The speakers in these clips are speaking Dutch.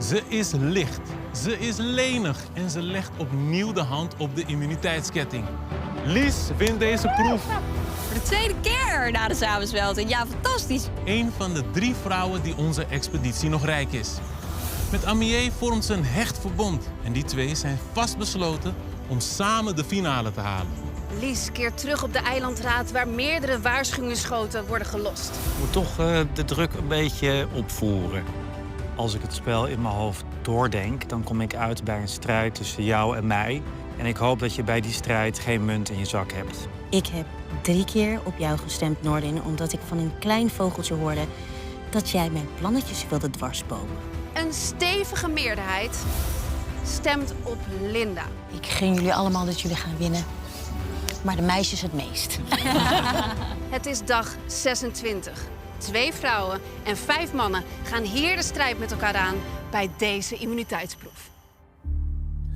Ze is licht, ze is lenig en ze legt opnieuw de hand op de immuniteitsketting. Lies wint deze proef. Voor de tweede keer na de samenzwelting. Ja, fantastisch. Een van de 3 vrouwen die onze expeditie nog rijk is. Met Amié vormt ze een hecht verbond. En die 2 zijn vastbesloten om samen de finale te halen. Lies keert terug op de eilandraad waar meerdere waarschuwingsschoten worden gelost. Ik moet toch de druk een beetje opvoeren. Als ik het spel in mijn hoofd doordenk, dan kom ik uit bij een strijd tussen jou en mij. En ik hoop dat je bij die strijd geen munt in je zak hebt. Ik heb 3 keer op jou gestemd, Nordin, omdat ik van een klein vogeltje hoorde dat jij mijn plannetjes wilde dwarsbomen. Een stevige meerderheid stemt op Linda. Ik gun jullie allemaal dat jullie gaan winnen, maar de meisjes het meest. Het is dag 26. 2 vrouwen en 5 mannen gaan hier de strijd met elkaar aan bij deze immuniteitsproef.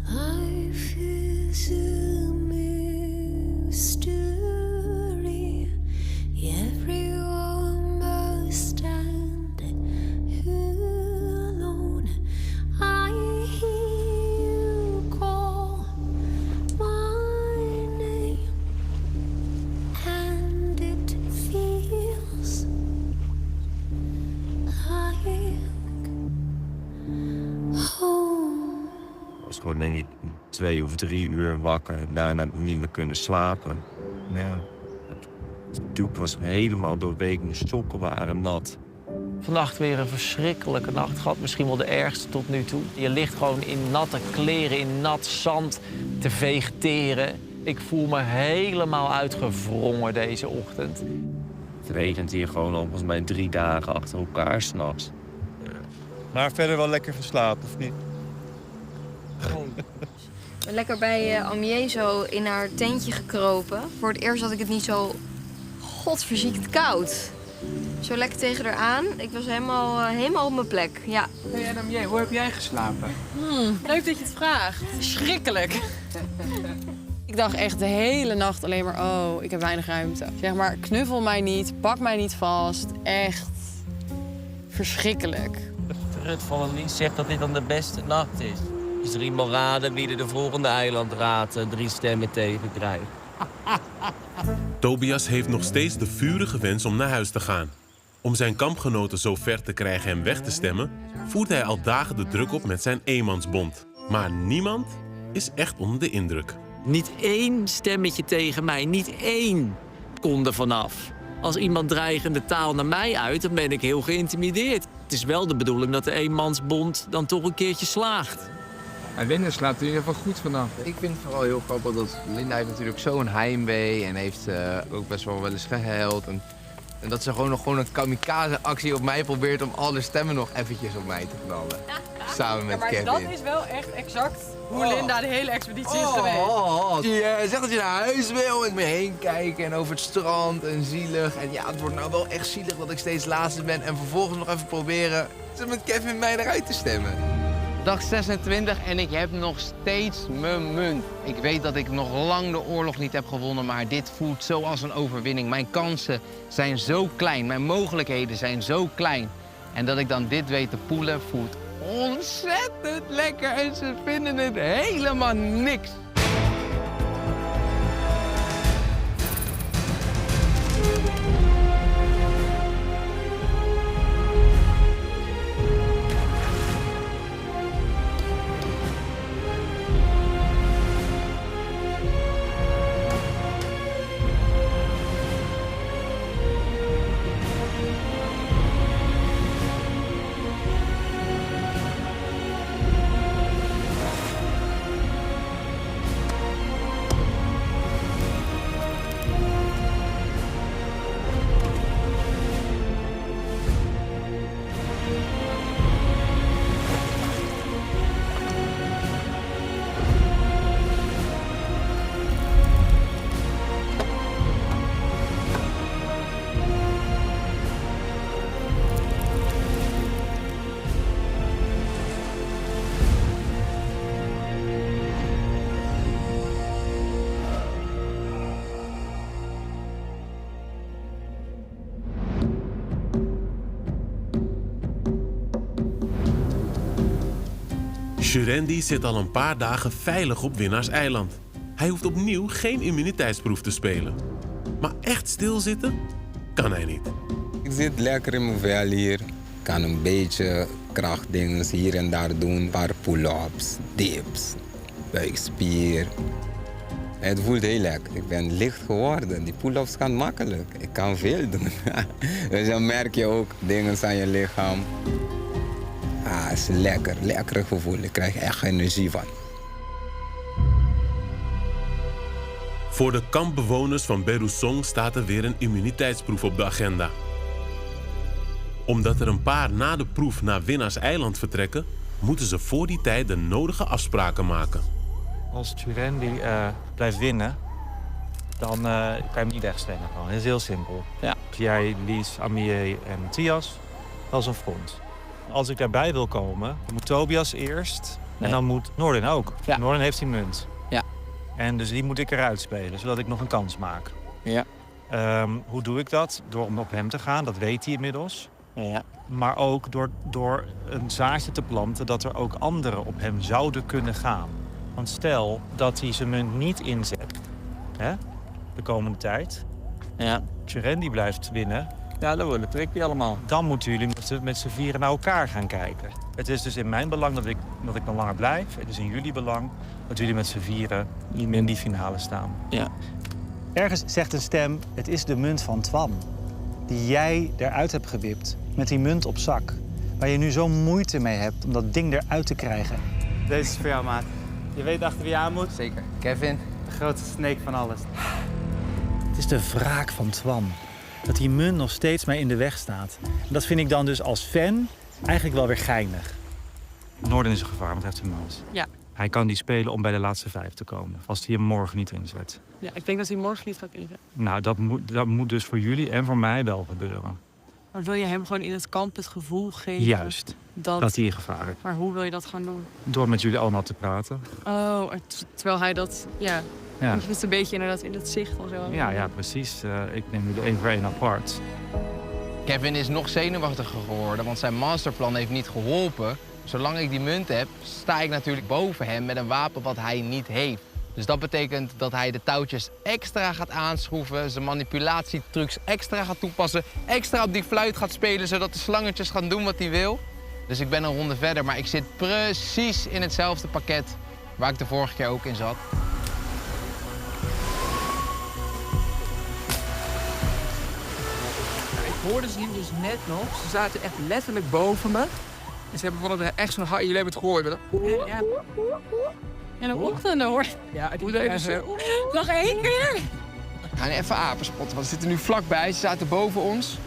Life is a mystery. Everyone must stand alone. I hear you call my name, and it feels like home. Ik was gewoon denk ik 2 of 3 uur wakker en daarna niet meer kunnen slapen. Ja, het doek was helemaal doorweekt, mijn sokken waren nat. Vannacht weer een verschrikkelijke nacht gehad, misschien wel de ergste tot nu toe. Je ligt gewoon in natte kleren, in nat zand te vegeteren. Ik voel me helemaal uitgewrongen deze ochtend. Het regent hier gewoon al volgens mij 3 dagen achter elkaar 's nachts. Maar verder wel lekker geslapen, of niet? Ik ben lekker bij Amié zo in haar tentje gekropen. Voor het eerst had ik het niet zo godverziekt koud. Zo lekker tegen haar aan. Ik was helemaal op mijn plek, ja. Hey Amié, hoe heb jij geslapen? Leuk dat je het vraagt. Verschrikkelijk. Ik dacht echt de hele nacht alleen maar, oh, ik heb weinig ruimte. Zeg maar, knuffel mij niet, pak mij niet vast. Echt verschrikkelijk. Rut van Lies zegt dat dit dan de beste nacht is. Is er iemand raden wie er de volgende eilandraad 3 stemmen tegen krijgt? Tobias heeft nog steeds de vurige wens om naar huis te gaan. Om zijn kampgenoten zo ver te krijgen hem weg te stemmen, voert hij al dagen de druk op met zijn eenmansbond. Maar niemand is echt onder de indruk. Niet 1 stemmetje tegen mij, niet 1 kon er vanaf. Als iemand dreigende taal naar mij uit, dan ben ik heel geïntimideerd. Het is wel de bedoeling dat de eenmansbond dan toch een keertje slaagt. En Linda slaapt er in ieder geval goed vanaf. Ik vind het vooral heel grappig dat Linda heeft natuurlijk zo'n heimwee en heeft ook best wel eens gehuild. En dat ze gewoon een kamikaze-actie op mij probeert om alle stemmen nog eventjes op mij te knallen. Samen met Kevin. Maar dat is wel echt exact hoe Linda de hele expeditie is geweest. Je zegt dat je naar huis wil en me heen kijken en over het strand en zielig. En ja, het wordt nou wel echt zielig dat ik steeds laatste ben en vervolgens nog even proberen ze met Kevin mij eruit te stemmen. Dag 26 en ik heb nog steeds mijn munt. Ik weet dat ik nog lang de oorlog niet heb gewonnen, maar dit voelt zo als een overwinning. Mijn kansen zijn zo klein, mijn mogelijkheden zijn zo klein. En dat ik dan dit weet te poelen voelt ontzettend lekker en ze vinden het helemaal niks. Shurendi zit al een paar dagen veilig op Winnaarseiland. Hij hoeft opnieuw geen immuniteitsproef te spelen. Maar echt stilzitten kan hij niet. Ik zit lekker in mijn vel hier. Ik kan een beetje krachtdingen hier en daar doen. Een paar pull-ups, dips, buikspier. Het voelt heel lekker. Ik ben licht geworden. Die pull-ups kan makkelijk. Ik kan veel doen. Dus dan merk je ook dingen aan je lichaam. Het is lekker. Lekker gevoel. Ik krijg echt energie van. Voor de kampbewoners van Berusong staat er weer een immuniteitsproef op de agenda. Omdat er een paar na de proef naar Winnaarseiland vertrekken, moeten ze voor die tijd de nodige afspraken maken. Als Shurendi blijft winnen, dan kan je hem niet wegstemmen. Dat is heel simpel. Ja. Dus jij, Lies, Amié en Matthias, dat is een front. Als ik daarbij wil komen, moet Tobias eerst en dan moet Noordin ook. Ja. Noordin heeft die munt. Ja. En dus die moet ik eruit spelen, zodat ik nog een kans maak. Ja. Hoe doe ik dat? Door om op hem te gaan, dat weet hij inmiddels. Ja. Maar ook door een zaadje te planten dat er ook anderen op hem zouden kunnen gaan. Want stel dat hij zijn munt niet inzet, hè, de komende tijd. Ja. Shurendi blijft winnen. Ja, dat wordt het tricky allemaal. Dan moeten jullie met z'n vieren naar elkaar gaan kijken. Het is dus in mijn belang dat ik nog langer blijf. Het is in jullie belang dat jullie met z'n vieren in die finale staan. Ja. Ergens zegt een stem, het is de munt van Twan. Die jij eruit hebt gewipt met die munt op zak. Waar je nu zo moeite mee hebt om dat ding eruit te krijgen. Deze is voor jou, maat. Je weet achter wie je aan moet. Zeker. Kevin. De grootste snake van alles. Het is de wraak van Twan. Dat die munt nog steeds mij in de weg staat. En dat vind ik dan dus als fan eigenlijk wel weer geinig. Noordin is een gevaar, want hij heeft een mouse. Ja. Hij kan die spelen om bij de laatste 5 te komen. Als hij hem morgen niet inzet. Ja, ik denk dat hij morgen niet gaat inzetten. Nou, dat moet dus voor jullie en voor mij wel gebeuren. Maar wil je hem gewoon in het kamp het gevoel geven? Juist, dat hij in gevaar is. Maar hoe wil je dat gaan doen? Door met jullie allemaal te praten. Oh, terwijl hij dat, ja. Het is een beetje inderdaad in het zicht of zo. Ja, precies. Ik neem jullie 1 voor 1 apart. Kevin is nog zenuwachtiger geworden, want zijn masterplan heeft niet geholpen. Zolang ik die munt heb, sta ik natuurlijk boven hem met een wapen wat hij niet heeft. Dus dat betekent dat hij de touwtjes extra gaat aanschroeven, zijn manipulatietrucs extra gaat toepassen, extra op die fluit gaat spelen, zodat de slangetjes gaan doen wat hij wil. Dus ik ben een ronde verder, maar ik zit precies in hetzelfde pakket waar ik de vorige keer ook in zat. Ik hoorde ze hier dus net nog. Ze zaten echt letterlijk boven me. En ze hebben van echt zo'n jullie hebben het gehoord. Ja. En een ochtend hoor. Ja, hoe deden ze? Nog 1 keer. We gaan even apenspotten, want ze zitten nu vlakbij. Ze zaten boven ons.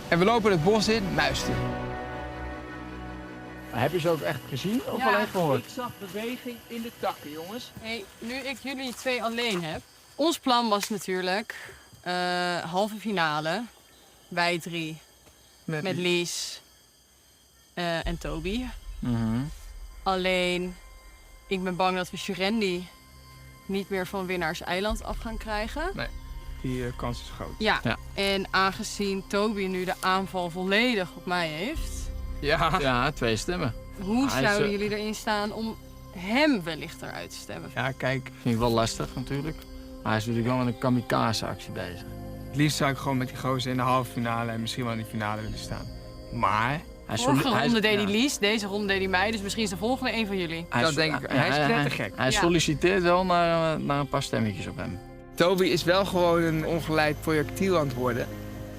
En we lopen het bos in, muisten. Heb je ze ook echt gezien of alleen gehoord? Ik zag beweging in de takken, jongens. Hey, nu ik jullie 2 alleen heb. Ons plan was natuurlijk halve finale. Wij 3. Met Lies en Toby. Alleen, ik ben bang dat we Shurendi niet meer van Winnaarseiland af gaan krijgen. Nee, die kans is groot. Ja. En aangezien Toby nu de aanval volledig op mij heeft... Ja, 2 stemmen. Hoe zouden jullie erin staan om hem wellicht eruit te stemmen? Ja, kijk, vind ik wel lastig natuurlijk. Maar hij is natuurlijk wel met een kamikaze-actie bezig. Het liefst zou ik gewoon met die gozer in de halve finale en misschien wel in die finale willen staan. Maar... Vorige ronde deed hij Lies, deze ronde deed hij mij, dus misschien is de volgende 1 van jullie. Dat denk ik. Hij is knettergek. Hij solliciteert wel naar een paar stemmetjes op hem. Toby is wel gewoon een ongeleid projectiel aan het worden.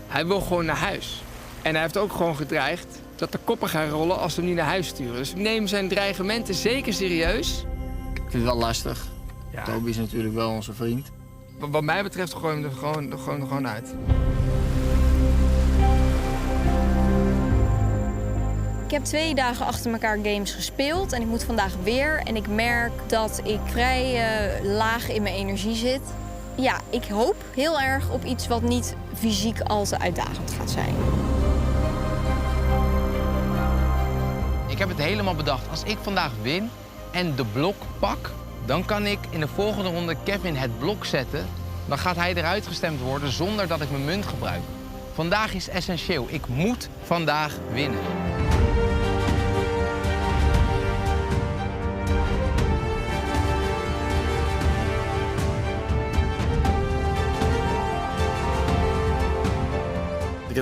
Hij wil gewoon naar huis. En hij heeft ook gewoon gedreigd dat de koppen gaan rollen als we hem niet naar huis sturen. Dus ik neem zijn dreigementen zeker serieus. Ik vind het wel lastig. Ja. Toby is natuurlijk wel onze vriend. Wat mij betreft gooi hem er gewoon uit. Ik heb 2 dagen achter elkaar games gespeeld en ik moet vandaag weer. En ik merk dat ik vrij laag in mijn energie zit. Ja, ik hoop heel erg op iets wat niet fysiek al te uitdagend gaat zijn. Ik heb het helemaal bedacht. Als ik vandaag win en de blok pak, dan kan ik in de volgende ronde Kevin het blok zetten. Dan gaat hij eruit gestemd worden zonder dat ik mijn munt gebruik. Vandaag is essentieel. Ik moet vandaag winnen.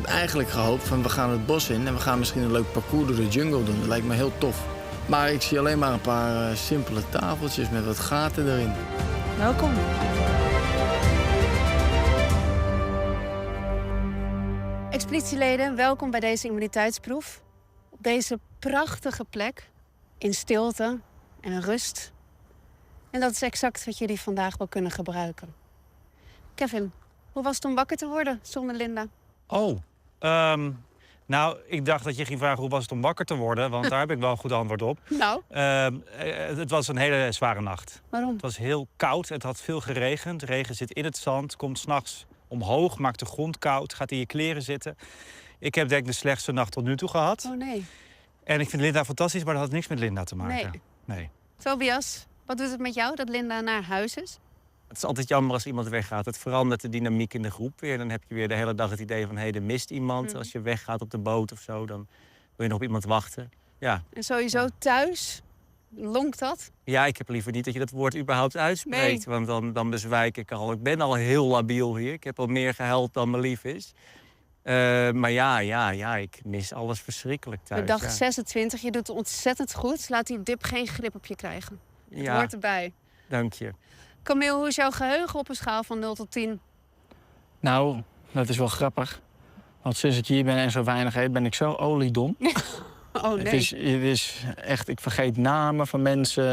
had eigenlijk gehoopt van we gaan het bos in en we gaan misschien een leuk parcours door de jungle doen. Dat lijkt me heel tof. Maar ik zie alleen maar een paar simpele tafeltjes met wat gaten erin. Welkom. Expeditieleden, welkom bij deze immuniteitsproef. Op deze prachtige plek, in stilte en rust. En dat is exact wat jullie vandaag wel kunnen gebruiken. Kevin, hoe was het om wakker te worden zonder Linda? Oh, nou, ik dacht dat je ging vragen hoe was het om wakker te worden, want daar heb ik wel een goed antwoord op. Nou? Het was een hele zware nacht. Waarom? Het was heel koud, het had veel geregend. De regen zit in het zand, komt 's nachts omhoog, maakt de grond koud, gaat in je kleren zitten. Ik heb denk ik de slechtste nacht tot nu toe gehad. Oh nee. En ik vind Linda fantastisch, maar dat had niks met Linda te maken. Nee. Tobias, wat doet het met jou dat Linda naar huis is? Het is altijd jammer als iemand weggaat. Het verandert de dynamiek in de groep weer. Dan heb je weer de hele dag het idee van, er mist iemand. Als je weggaat op de boot of zo, dan wil je nog op iemand wachten. Ja. En sowieso thuis, lonkt dat? Ja, ik heb liever niet dat je dat woord überhaupt uitspreekt. Nee. Want dan bezwijk ik al. Ik ben al heel labiel hier. Ik heb al meer gehuild dan me lief is. Maar ja, ik mis alles verschrikkelijk thuis. Bij dag ja. 26, je doet het ontzettend goed. Laat die dip geen grip op je krijgen. Het hoort erbij. Dank je. Camille, hoe is jouw geheugen op een schaal van 0 tot 10? Nou, dat is wel grappig. Want sinds ik hier ben en zo weinig eet, ben ik zo oliedom. Oh nee. Het is echt, ik vergeet namen van mensen.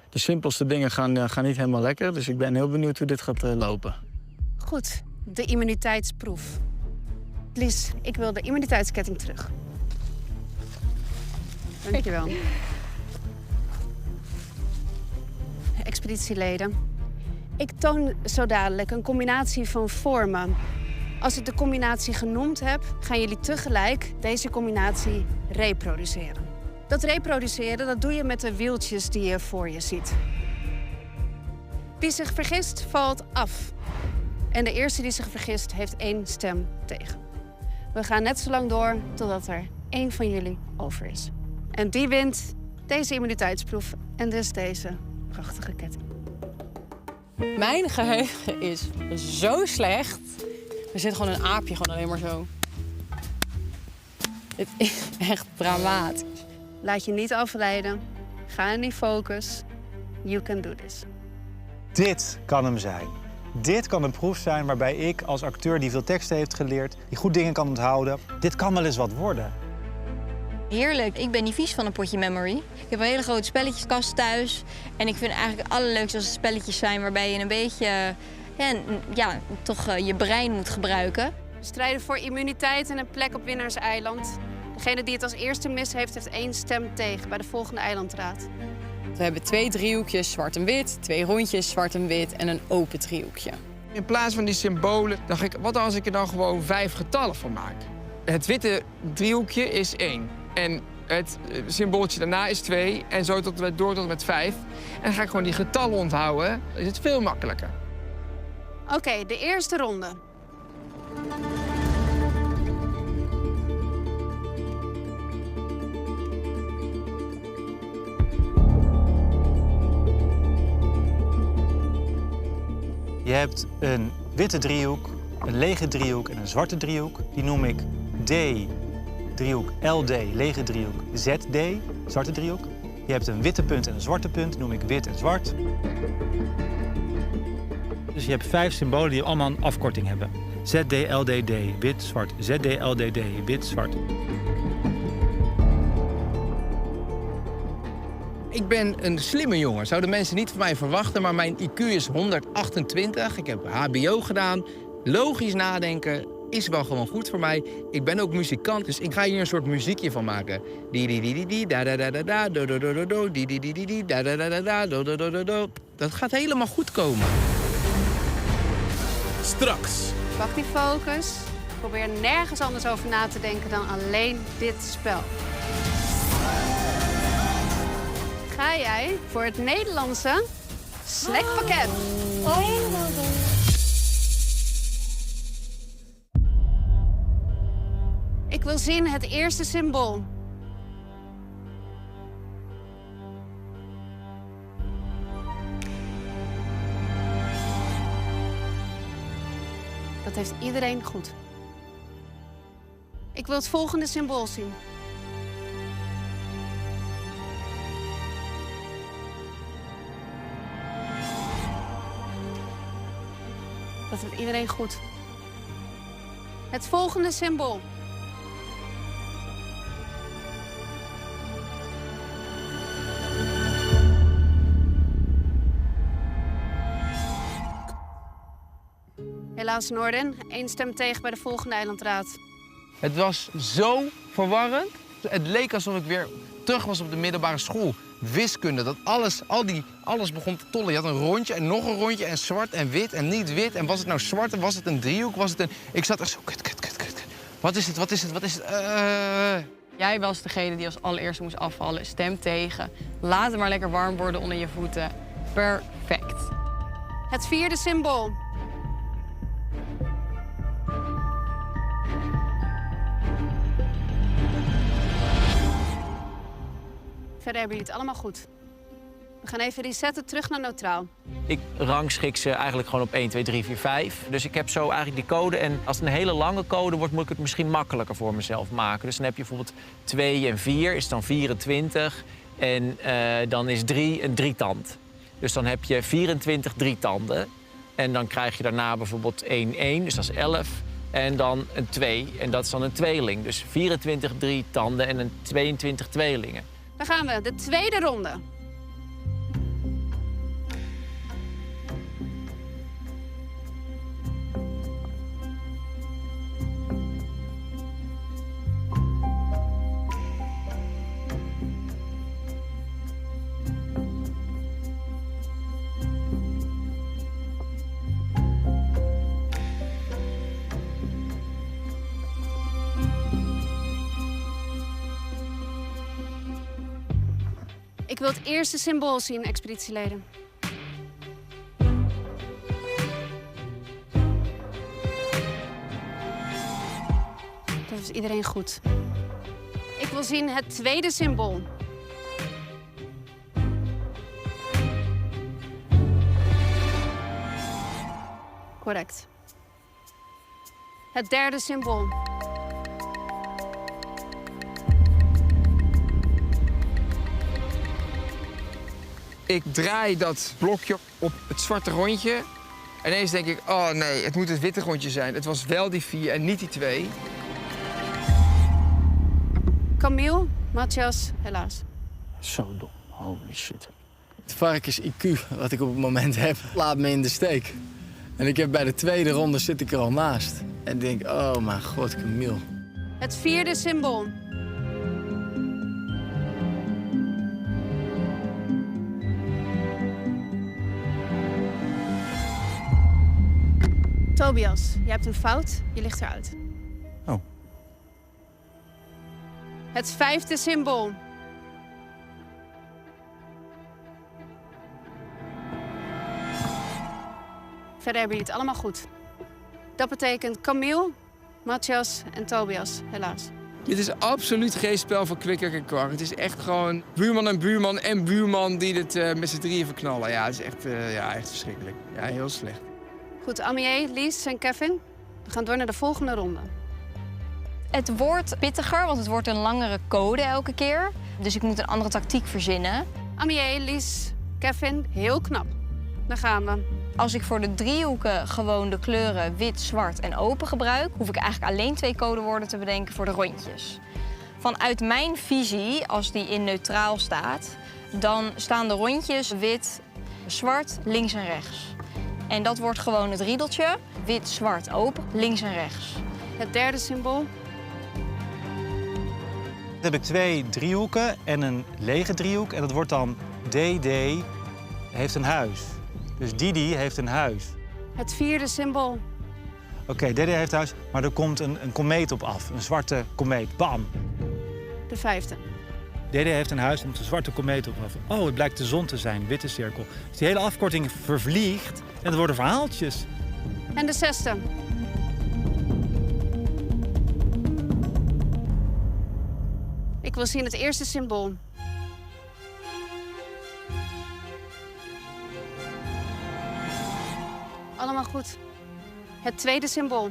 De simpelste dingen gaan niet helemaal lekker. Dus ik ben heel benieuwd hoe dit gaat lopen. Goed, de immuniteitsproef. Lies, ik wil de immuniteitsketting terug. Dankjewel. Expeditieleden. Ik toon zo dadelijk een combinatie van vormen. Als ik de combinatie genoemd heb, gaan jullie tegelijk deze combinatie reproduceren. Dat reproduceren, dat doe je met de wieltjes die je voor je ziet. Wie zich vergist, valt af. En de eerste die zich vergist, heeft 1 stem tegen. We gaan net zo lang door totdat er 1 van jullie over is. En die wint deze immuniteitsproef en dus deze prachtige ketting. Mijn geheugen is zo slecht. Er zit gewoon een aapje gewoon alleen maar zo. Het is echt dramatisch. Laat je niet afleiden. Ga in die focus. You can do this. Dit kan hem zijn. Dit kan een proef zijn waarbij ik als acteur die veel teksten heeft geleerd, die goed dingen kan onthouden, dit kan wel eens wat worden. Heerlijk. Ik ben niet vies van een potje memory. Ik heb een hele grote spelletjeskast thuis. En ik vind het eigenlijk het allerleukste als het spelletjes zijn waarbij je een beetje toch je brein moet gebruiken. We strijden voor immuniteit en een plek op Winnaarseiland. Degene die het als eerste mis heeft, heeft 1 stem tegen bij de volgende eilandraad. We hebben 2 driehoekjes zwart en wit, 2 rondjes zwart en wit en een open driehoekje. In plaats van die symbolen dacht ik, wat als ik er dan gewoon 5 getallen van maak? Het witte driehoekje is 1. En het symbooltje daarna is 2. En zo door tot met 5. En dan ga ik gewoon die getallen onthouden. Dan is het veel makkelijker. Oké, de eerste ronde. Je hebt een witte driehoek, een lege driehoek en een zwarte driehoek. Die noem ik D, driehoek, LD, lege driehoek, ZD, zwarte driehoek. Je hebt een witte punt en een zwarte punt, die noem ik wit en zwart. Dus je hebt 5 symbolen die allemaal een afkorting hebben. ZD, LDD, wit, zwart. ZD, LDD, wit, zwart. Ik ben een slimme jongen. Zouden mensen niet van mij verwachten, maar mijn IQ is 128. Ik heb HBO gedaan. Logisch nadenken is wel gewoon goed voor mij. Ik ben ook muzikant, dus ik ga hier een soort muziekje van maken. Dat gaat helemaal goed komen. Straks. Pak die focus. Probeer nergens anders over na te denken dan alleen dit spel. Ga jij voor het Nederlandse snackpakket. Ik wil zien het eerste symbool. Dat heeft iedereen goed. Ik wil het volgende symbool zien. Dat doet iedereen goed. Het volgende symbool. Helaas Noorden, 1 stem tegen bij de volgende eilandraad. Het was zo verwarrend. Het leek alsof ik weer terug was op de middelbare school. Wiskunde, dat alles begon te tollen. Je had een rondje en nog een rondje en zwart en wit en niet wit. En was het nou zwart en was het een driehoek? Ik zat echt zo, kut. Wat is het? Jij was degene die als allereerste moest afvallen. Stem tegen. Laat het maar lekker warm worden onder je voeten. Perfect. Het vierde symbool. Verder hebben jullie het allemaal goed. We gaan even resetten terug naar neutraal. Ik rangschik ze eigenlijk gewoon op 1, 2, 3, 4, 5. Dus ik heb zo eigenlijk die code. En als het een hele lange code wordt, moet ik het misschien makkelijker voor mezelf maken. Dus dan heb je bijvoorbeeld 2 en 4, is dan 24. En dan is 3 een drietand. Dus dan heb je 24 drietanden. En dan krijg je daarna bijvoorbeeld 1, 1, dus dat is 11. En dan een 2, en dat is dan een tweeling. Dus 24 drietanden en een 22 tweelingen. Daar gaan we, de tweede ronde. Ik wil het eerste symbool zien, expeditieleden. Dat is iedereen goed. Ik wil zien het tweede symbool. Correct. Het derde symbool. Ik draai dat blokje op het zwarte rondje. En ineens denk ik, oh nee, het moet het witte rondje zijn. Het was wel die 4 en niet die 2. Camille, Matthias, helaas. Zo dom, holy shit. Het varkens IQ wat ik op het moment heb, laat me in de steek. En ik heb bij de tweede ronde zit ik er al naast. En denk, oh mijn god, Camille. Het vierde symbool. Tobias, je hebt een fout. Je ligt eruit. Oh. Het vijfde symbool. Verder hebben jullie het allemaal goed. Dat betekent Camille, Matthias en Tobias, helaas. Dit is absoluut geen spel van Kwikker en Kwak. Het is echt gewoon buurman en buurman die het met z'n drieën verknallen. Ja, het is echt, echt verschrikkelijk. Ja, heel slecht. Goed, Amier, Lies en Kevin. We gaan door naar de volgende ronde. Het wordt pittiger, want het wordt een langere code elke keer. Dus ik moet een andere tactiek verzinnen. Amier, Lies, Kevin, heel knap. Daar gaan we. Als ik voor de driehoeken gewoon de kleuren wit, zwart en open gebruik, hoef ik eigenlijk alleen 2 codewoorden te bedenken voor de rondjes. Vanuit mijn visie, als die in neutraal staat, dan staan de rondjes wit, zwart, links en rechts. En dat wordt gewoon het riedeltje. Wit, zwart, open, links en rechts. Het derde symbool. Dan heb ik 2 driehoeken en een lege driehoek. En dat wordt dan DD heeft een huis. Dus Didi heeft een huis. Het vierde symbool. Oké, DD heeft een huis, maar er komt een komeet op af. Een zwarte komeet. Bam. De vijfde. DD heeft een huis en er komt een zwarte komeet op af. Oh, het blijkt de zon te zijn, witte cirkel. Dus die hele afkorting vervliegt en het worden verhaaltjes. En de zesde. Ik wil zien het eerste symbool. Allemaal goed. Het tweede symbool.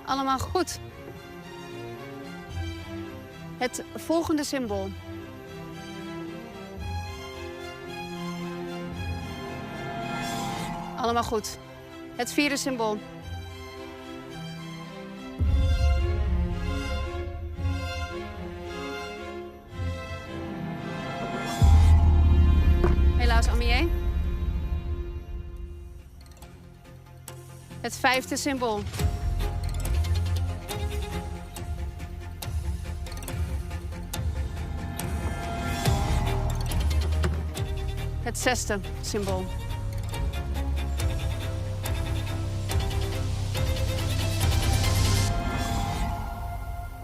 Allemaal goed. Het volgende symbool. Allemaal goed. Het vierde symbool. Helaas, Amier. Het vijfde symbool. Het zesde symbool.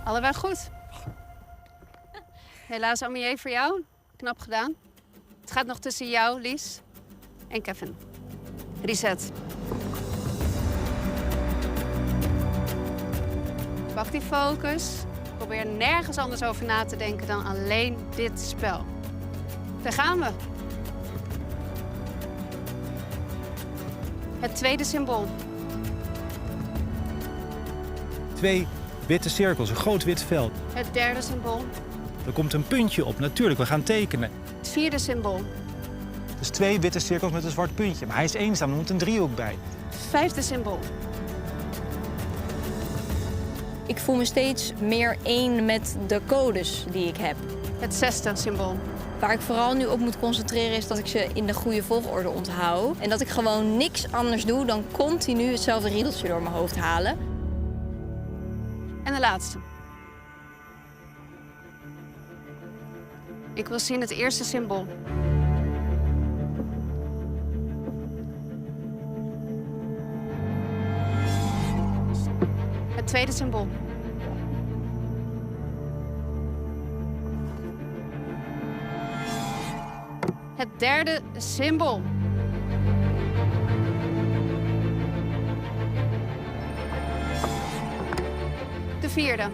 Allebei goed. Helaas, Amier, voor jou. Knap gedaan. Het gaat nog tussen jou, Lies, en Kevin. Reset. Wacht die focus. Probeer nergens anders over na te denken dan alleen dit spel. Daar gaan we. Het tweede symbool. 2 witte cirkels, een groot wit veld. Het derde symbool. Er komt een puntje op, natuurlijk, we gaan tekenen. Het vierde symbool. Dus 2 witte cirkels met een zwart puntje. Maar hij is eenzaam, er moet een driehoek bij. Vijfde symbool. Ik voel me steeds meer één met de codes die ik heb. Het zesde symbool. Waar ik vooral nu op moet concentreren is dat ik ze in de goede volgorde onthoud. En dat ik gewoon niks anders doe dan continu hetzelfde riedeltje door mijn hoofd halen. En de laatste. Ik wil zien het eerste symbool. Het tweede symbool. Het derde symbool. De vierde.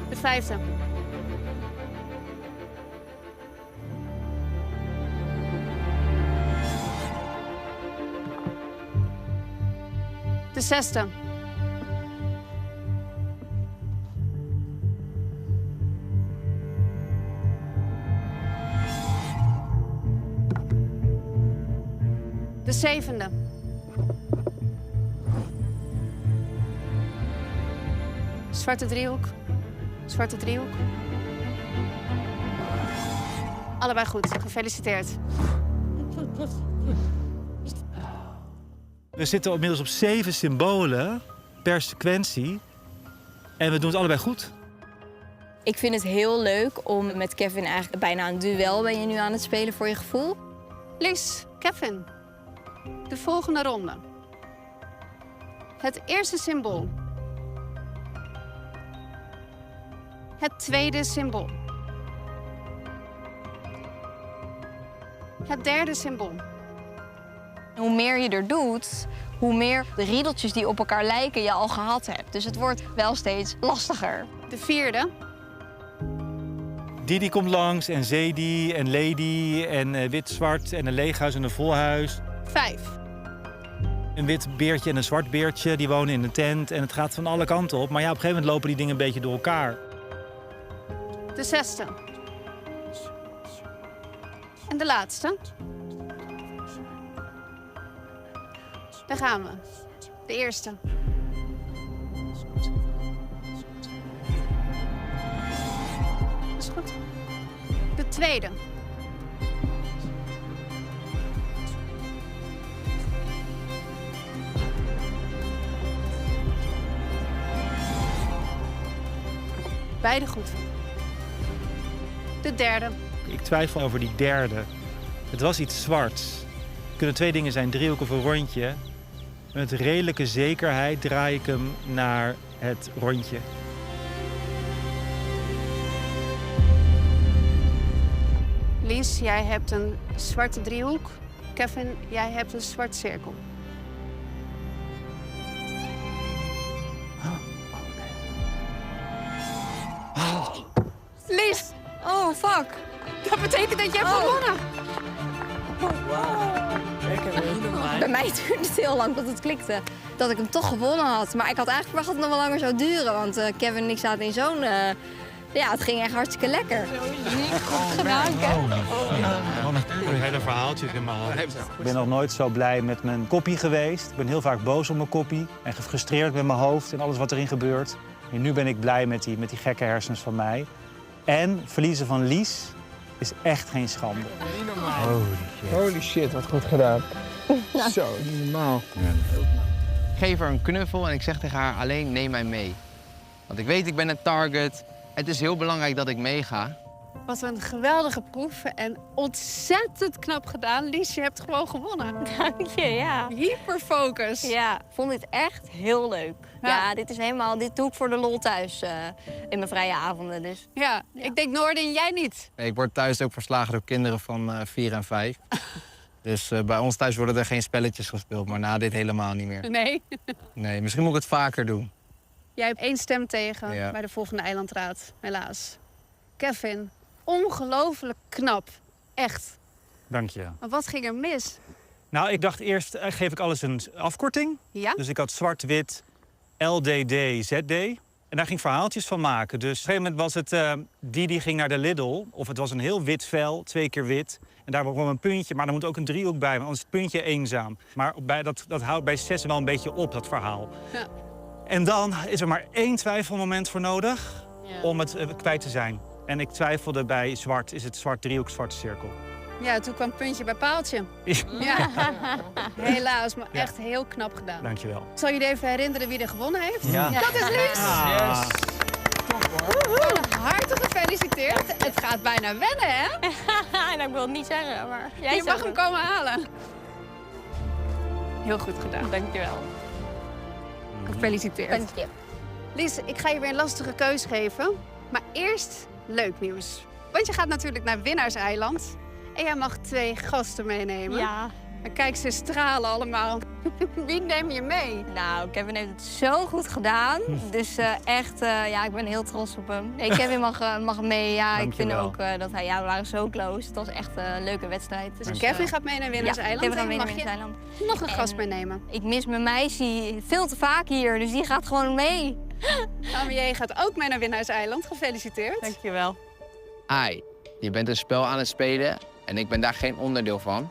De vijfde. De zesde. De zevende. Zwarte driehoek. Zwarte driehoek. Allebei goed. Gefeliciteerd. We zitten inmiddels op 7 symbolen per sequentie. En we doen het allebei goed. Ik vind het heel leuk om met Kevin eigenlijk bijna een duel ben je nu aan het spelen voor je gevoel. Lies, Kevin. De volgende ronde. Het eerste symbool. Het tweede symbool. Het derde symbool. Hoe meer je er doet, hoe meer de riedeltjes die op elkaar lijken je al gehad hebt. Dus het wordt wel steeds lastiger. De vierde. Didi komt langs en Zedi en Lady en wit-zwart en een leeg huis en een vol huis. 5. Een wit beertje en een zwart beertje, die wonen in een tent en het gaat van alle kanten op. Maar ja, op een gegeven moment lopen die dingen een beetje door elkaar. De zesde. En de laatste. Daar gaan we. De eerste. Dat is goed. De tweede. Beide goed. De derde. Ik twijfel over die derde. Het was iets zwarts. Het kunnen 2 dingen zijn, driehoek of een rondje. Met redelijke zekerheid draai ik hem naar het rondje. Lies, jij hebt een zwarte driehoek. Kevin, jij hebt een zwart cirkel. Lies! Oh, fuck. Dat betekent dat je hebt gewonnen. Bij mij duurde het heel lang tot het klikte. Dat ik hem toch gewonnen had. Maar ik had eigenlijk verwacht dat het nog wel langer zou duren. Want Kevin en ik zaten in zo'n... ja, het ging echt hartstikke lekker. Goed gedaan, Kevin. Een hele verhaaltje in mijn hoofd. Ik ben nog nooit zo blij met mijn koppie geweest. Ik ben heel vaak boos op mijn koppie. En gefrustreerd met mijn hoofd en alles wat erin gebeurt. En nu ben ik blij met die gekke hersens van mij. En verliezen van Lies is echt geen schande. Holy shit, wat goed gedaan. Zo, niet normaal. Ik geef haar een knuffel en ik zeg tegen haar alleen neem mij mee. Want ik weet, ik ben een target. Het is heel belangrijk dat ik meega. Wat een geweldige proef en ontzettend knap gedaan. Lies, je hebt gewoon gewonnen. Dank je, ja. Hyperfocus. Ja, ik vond dit echt heel leuk. Ja, dit doe ik voor de lol thuis in mijn vrije avonden. Dus. Ja, ik denk Noorden, jij niet. Ik word thuis ook verslagen door kinderen van 4 en 5. Dus bij ons thuis worden er geen spelletjes gespeeld, maar na dit helemaal niet meer. Nee. Nee, misschien moet ik het vaker doen. Jij hebt 1 stem tegen bij de volgende eilandraad, helaas. Kevin, ongelooflijk knap. Echt. Dank je. Maar wat ging er mis? Nou, ik dacht eerst geef ik alles een afkorting. Ja? Dus ik had zwart-wit, LDD, ZD. En daar ging verhaaltjes van maken. Dus op een gegeven moment was het die ging naar de Lidl. Of het was een heel wit vel, 2 keer wit. En daar kwam een puntje, maar er moet ook een driehoek bij. Want anders is het puntje eenzaam. Maar dat houdt bij 6 wel een beetje op, dat verhaal. Ja. En dan is er maar 1 twijfelmoment voor nodig om het kwijt te zijn. En ik twijfelde bij zwart. Is het zwart driehoek, zwarte cirkel? Ja, toen kwam puntje bij paaltje. Ja. Helaas, maar echt heel knap gedaan. Dankjewel. Ik zal jullie even herinneren wie er gewonnen heeft. Ja. Dat is Lies. Yes. Hartelijk gefeliciteerd. Het gaat bijna wennen, hè? Nou, ik wil het niet zeggen, maar... Je mag hem komen halen. Heel goed gedaan. Dankjewel. Gefeliciteerd. Dank je. Lies, ik ga je weer een lastige keus geven. Maar eerst leuk nieuws. Want je gaat natuurlijk naar Winnaarseiland. En jij mag 2 gasten meenemen. Ja. En kijk, ze stralen allemaal. Wie neem je mee? Nou, Kevin heeft het zo goed gedaan. Dus echt, ik ben heel trots op hem. Nee, Kevin mag mee. Ja, ik vind ook dat hij... Ja, we waren zo close. Het was echt een leuke wedstrijd. Dus Kevin gaat mee naar Winnaarseiland. Kevin gaat mee naar Mag je Winnaarseiland. nog een gast meenemen? Ik mis mijn meisje veel te vaak hier, dus die gaat gewoon mee. Amie gaat ook mee naar Winnaarseiland. Gefeliciteerd. Dankjewel. Ai, je bent een spel aan het spelen en ik ben daar geen onderdeel van.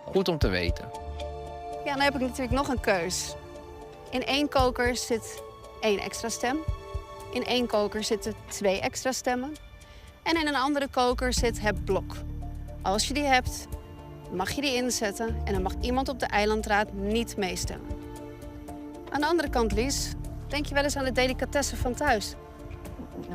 Goed om te weten. Ja, dan heb ik natuurlijk nog een keus. In 1 koker zit 1 extra stem. In 1 koker zitten 2 extra stemmen. En in een andere koker zit het blok. Als je die hebt, mag je die inzetten en dan mag iemand op de eilandraad niet meestemmen. Aan de andere kant, Lies, denk je wel eens aan de delicatessen van thuis?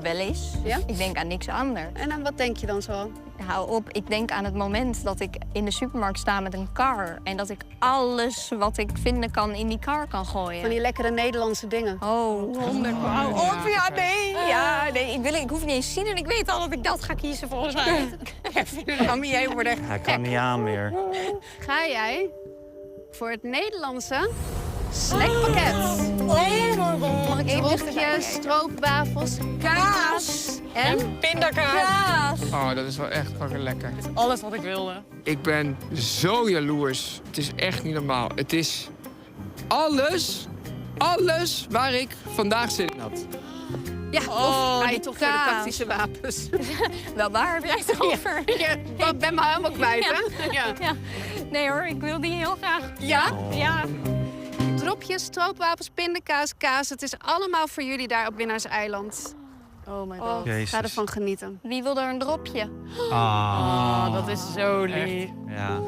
Wel eens. Ja? Ik denk aan niks anders. En aan wat denk je dan zo? Hou op, ik denk aan het moment dat ik in de supermarkt sta met een kar. En dat ik alles wat ik vinden kan in die kar kan gooien. Van die lekkere Nederlandse dingen. Oh, 100. Hou op, ja, nee. Ja, nee, ik hoef niet eens te zien en ik weet al dat ik dat ga kiezen volgens mij. Amie wordt echt Hij kan niet aan meer. Ga jij voor het Nederlandse snackpakket? Mag ik een luchtje, stroopwafels, kaas en pindakaas. Oh, dat is wel echt fucking lekker. Alles wat ik wilde. Ik ben zo jaloers. Het is echt niet normaal. Het is alles waar ik vandaag zin in had. Ja, of ga je toch voor de tactische wapens? Wel, waar heb jij het over? Ik ben me helemaal kwijt, hè? Ja. Nee hoor, ik wil die heel graag. Ja? Ja. Dropjes, stroopwafels, pindakaas, kaas. Het is allemaal voor jullie daar op Winnaarseiland. Oh my god. Ga ervan genieten. Wie wil er een dropje? Dat is zo lief. Ja.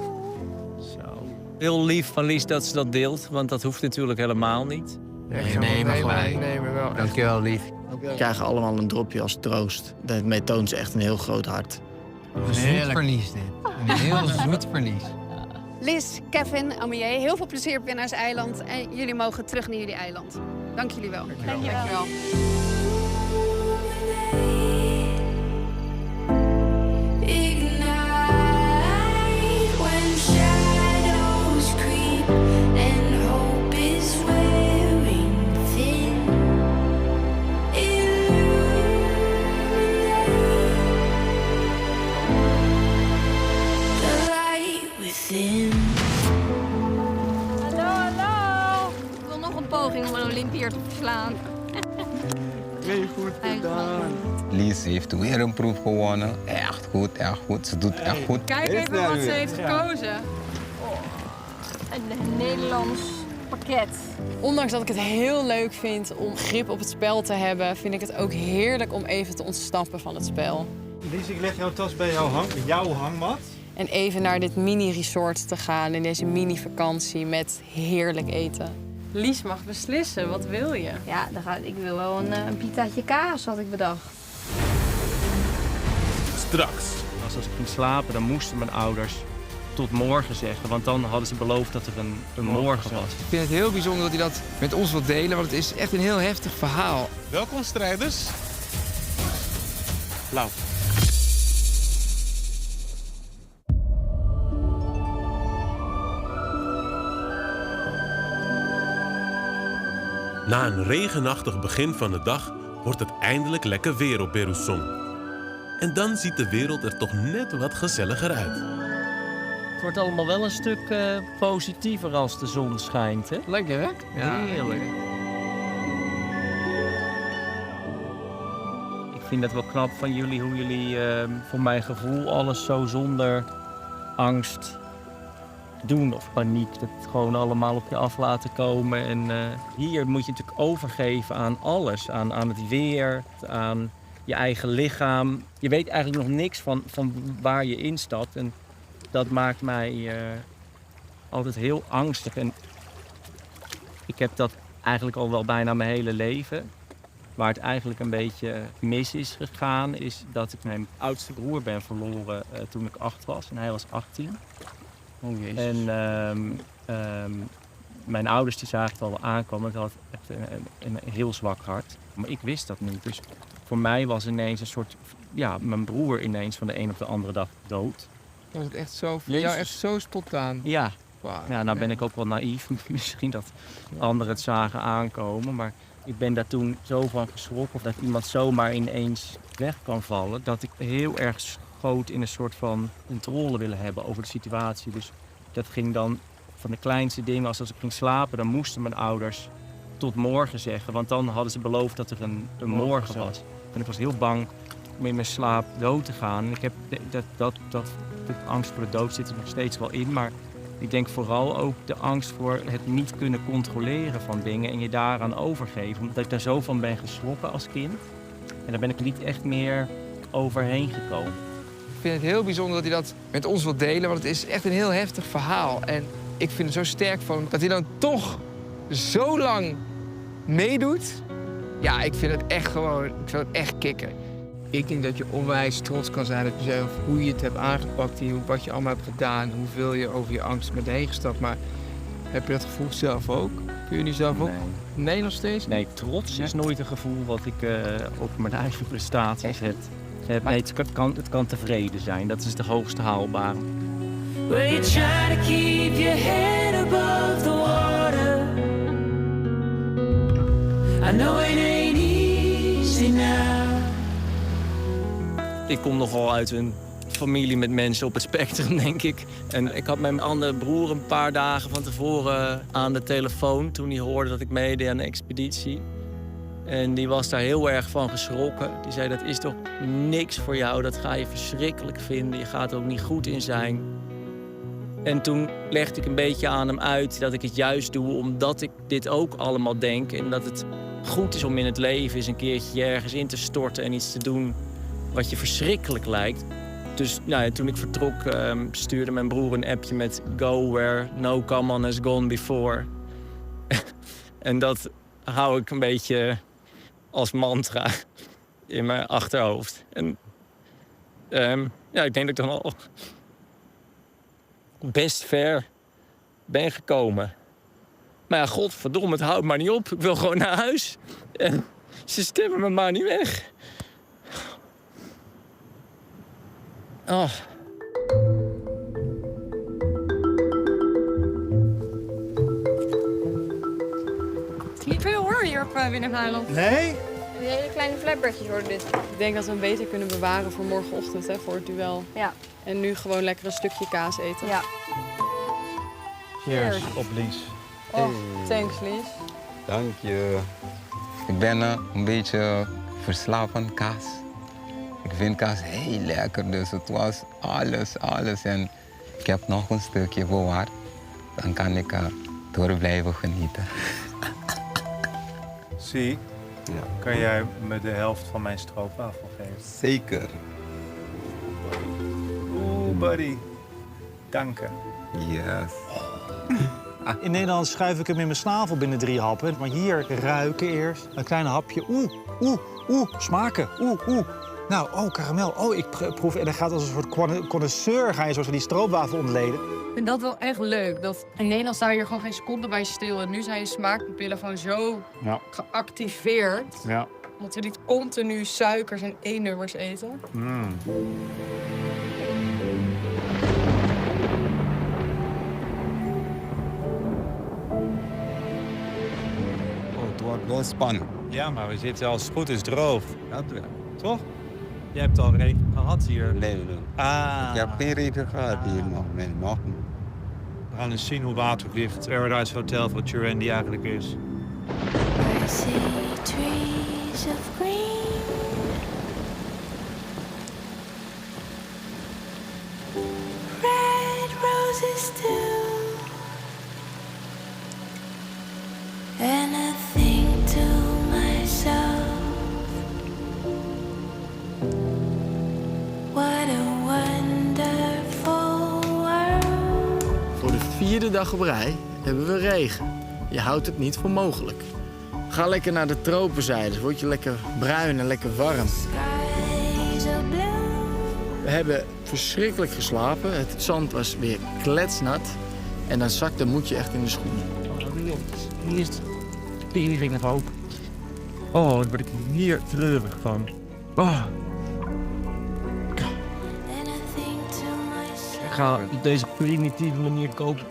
Zo. Heel lief van Lies dat ze dat deelt, want dat hoeft natuurlijk helemaal niet. Nee, maar gewoon. Nee, maar wel. Dankjewel, lief. We krijgen allemaal een dropje als troost. Daarmee toont ze echt een heel groot hart. Een zoet verlies dit. Een heel zoet verlies. Lies, Kevin, Amie, heel veel plezier op Winnaarseiland. En jullie mogen terug naar jullie eiland. Dank jullie wel. Dankjewel. With Olympiër te verslaan. Heel goed gedaan. Lies heeft weer een proef gewonnen. Echt goed, echt goed. Ze doet echt goed. Kijk even wat ze heeft gekozen. Een Nederlands pakket. Ondanks dat ik het heel leuk vind om grip op het spel te hebben, vind ik het ook heerlijk om even te ontsnappen van het spel. Lies, ik leg jouw tas bij jouw hangmat. En even naar dit mini-resort te gaan in deze mini-vakantie met heerlijk eten. Lies mag beslissen, wat wil je? Ja, ik wil wel een pitaatje kaas, had ik bedacht. Straks. Als ik ging slapen, dan moesten mijn ouders tot morgen zeggen. Want dan hadden ze beloofd dat er een morgen was. Ik vind het heel bijzonder dat hij dat met ons wil delen, want het is echt een heel heftig verhaal. Welkom strijders. Blauw. Na een regenachtig begin van de dag wordt het eindelijk lekker weer op Berusson. En dan ziet de wereld er toch net wat gezelliger uit. Het wordt allemaal wel een stuk positiever als de zon schijnt, hè? Lekker, hè? Ja, heerlijk. Ik vind het wel knap van jullie, hoe jullie voor mijn gevoel alles zo zonder angst doen of paniek. Dat het gewoon allemaal op je af laten komen. En hier moet je natuurlijk overgeven aan alles. Aan het weer, aan je eigen lichaam. Je weet eigenlijk nog niks van waar je instapt. En dat maakt mij altijd heel angstig. En ik heb dat eigenlijk al wel bijna mijn hele leven. Waar het eigenlijk een beetje mis is gegaan, is dat ik mijn oudste broer ben verloren toen ik 8 was. En hij was 18. Oh jezus. En mijn ouders die zagen het al aankomen. Ik had echt een heel zwak hart. Maar ik wist dat niet. Dus voor mij was ineens een soort... Ja, mijn broer ineens van de een op de andere dag dood. Was het echt zo, jou echt zo spontaan? Ja. Wow. Ja, nou ben ik ook wel naïef. Misschien dat anderen het zagen aankomen. Maar ik ben daar toen zo van geschrokken. Of dat iemand zomaar ineens weg kan vallen. Dat ik heel erg schoot in een soort van controle willen hebben over de situatie. Dus dat ging dan van de kleinste dingen. Als ik ging slapen, dan moesten mijn ouders tot morgen zeggen. Want dan hadden ze beloofd dat er een morgen was. En ik was heel bang om in mijn slaap dood te gaan. En ik heb de angst voor de dood zit er nog steeds wel in. Maar ik denk vooral ook de angst voor het niet kunnen controleren van dingen en je daaraan overgeven. Omdat ik daar zo van ben geschrokken als kind. En daar ben ik niet echt meer overheen gekomen. Ik vind het heel bijzonder dat hij dat met ons wil delen, want het is echt een heel heftig verhaal. En ik vind het zo sterk van dat hij dan toch zo lang meedoet. Ja, ik vind het echt gewoon, ik vind het echt kicken. Ik denk dat je onwijs trots kan zijn op jezelf, hoe je het hebt aangepakt hier, wat je allemaal hebt gedaan, hoeveel je over je angst bent heen gestapt. Maar heb je dat gevoel zelf ook? Kun je nu zelf ook? Nee, nog steeds? Nee, trots is nooit een gevoel wat ik op mijn eigen prestaties heb. Nee, het kan tevreden zijn. Dat is de hoogste haalbare. Well, you try to keep your head above the water. I know it ain't easy now. Ik kom nogal uit een familie met mensen op het spectrum, denk ik. En ik had mijn andere broer een paar dagen van tevoren aan de telefoon toen hij hoorde dat ik meedeed aan de expeditie. En die was daar heel erg van geschrokken. Die zei, dat is toch niks voor jou, dat ga je verschrikkelijk vinden. Je gaat er ook niet goed in zijn. En toen legde ik een beetje aan hem uit dat ik het juist doe omdat ik dit ook allemaal denk. En dat het goed is om in het leven eens een keertje ergens in te storten en iets te doen wat je verschrikkelijk lijkt. Dus nou ja, toen ik vertrok stuurde mijn broer een appje met Go where no common has gone before. En dat hou ik een beetje als mantra in mijn achterhoofd. En ja, ik denk dat ik dan al best ver ben gekomen. Maar ja, godverdomme, het houdt maar niet op. Ik wil gewoon naar huis. En ze stemmen me maar niet weg. Oh. Het is niet veel hoor, hier op Willem-Eiland. Nee? Die hele kleine flatbreadjes worden dit. Ik denk dat we hem beter kunnen bewaren voor morgenochtend, hè, voor het duel. Ja. En nu gewoon lekker een stukje kaas eten. Ja. Cheers op Lies. Oh, thanks Lies. Dank je. Ik ben een beetje verslaafd aan kaas. Ik vind kaas heel lekker, dus het was alles. En ik heb nog een stukje bewaard. Dan kan ik door blijven genieten. Zie, kan jij me de helft van mijn stroopwafel geven? Zeker. Oeh, buddy. Dank je. Yes. In Nederland schuif ik hem in mijn snavel binnen 3 happen. Maar hier ruiken eerst, een klein hapje. Smaken. Nou, karamel. Ik proef. En dan gaat als een soort connoisseur ga je zoals die stroopwafel ontleden. Ik vind dat wel echt leuk. Dat in Nederland sta je hier gewoon geen seconde bij stil. En nu zijn je smaakpapillen gewoon zo geactiveerd. Ja. Dat we niet continu suikers en E-nummers eten. Het wordt wel spannend. Ja, maar we zitten als het goed is droog. Dat wel. Toch? Je hebt al regen gehad hier. Nee. Ik heb geen regen gehad hier nog. Nee, nog niet. We gaan eens zien hoe waterdicht Paradise Hotel voor Turendi eigenlijk is. I see trees of green, red roses too, and I think to myself, what a wonderful world. Voor de 4e dag op rij hebben we regen. Je houdt het niet voor mogelijk. Ga lekker naar de tropenzijde, dan word je lekker bruin en lekker warm. We hebben verschrikkelijk geslapen. Het zand was weer kletsnat. En dan zakt de moedje echt in de schoenen. Hier is die ring nog open. Oh, wat word ik hier treurig van. Ik ga op deze primitieve manier kopen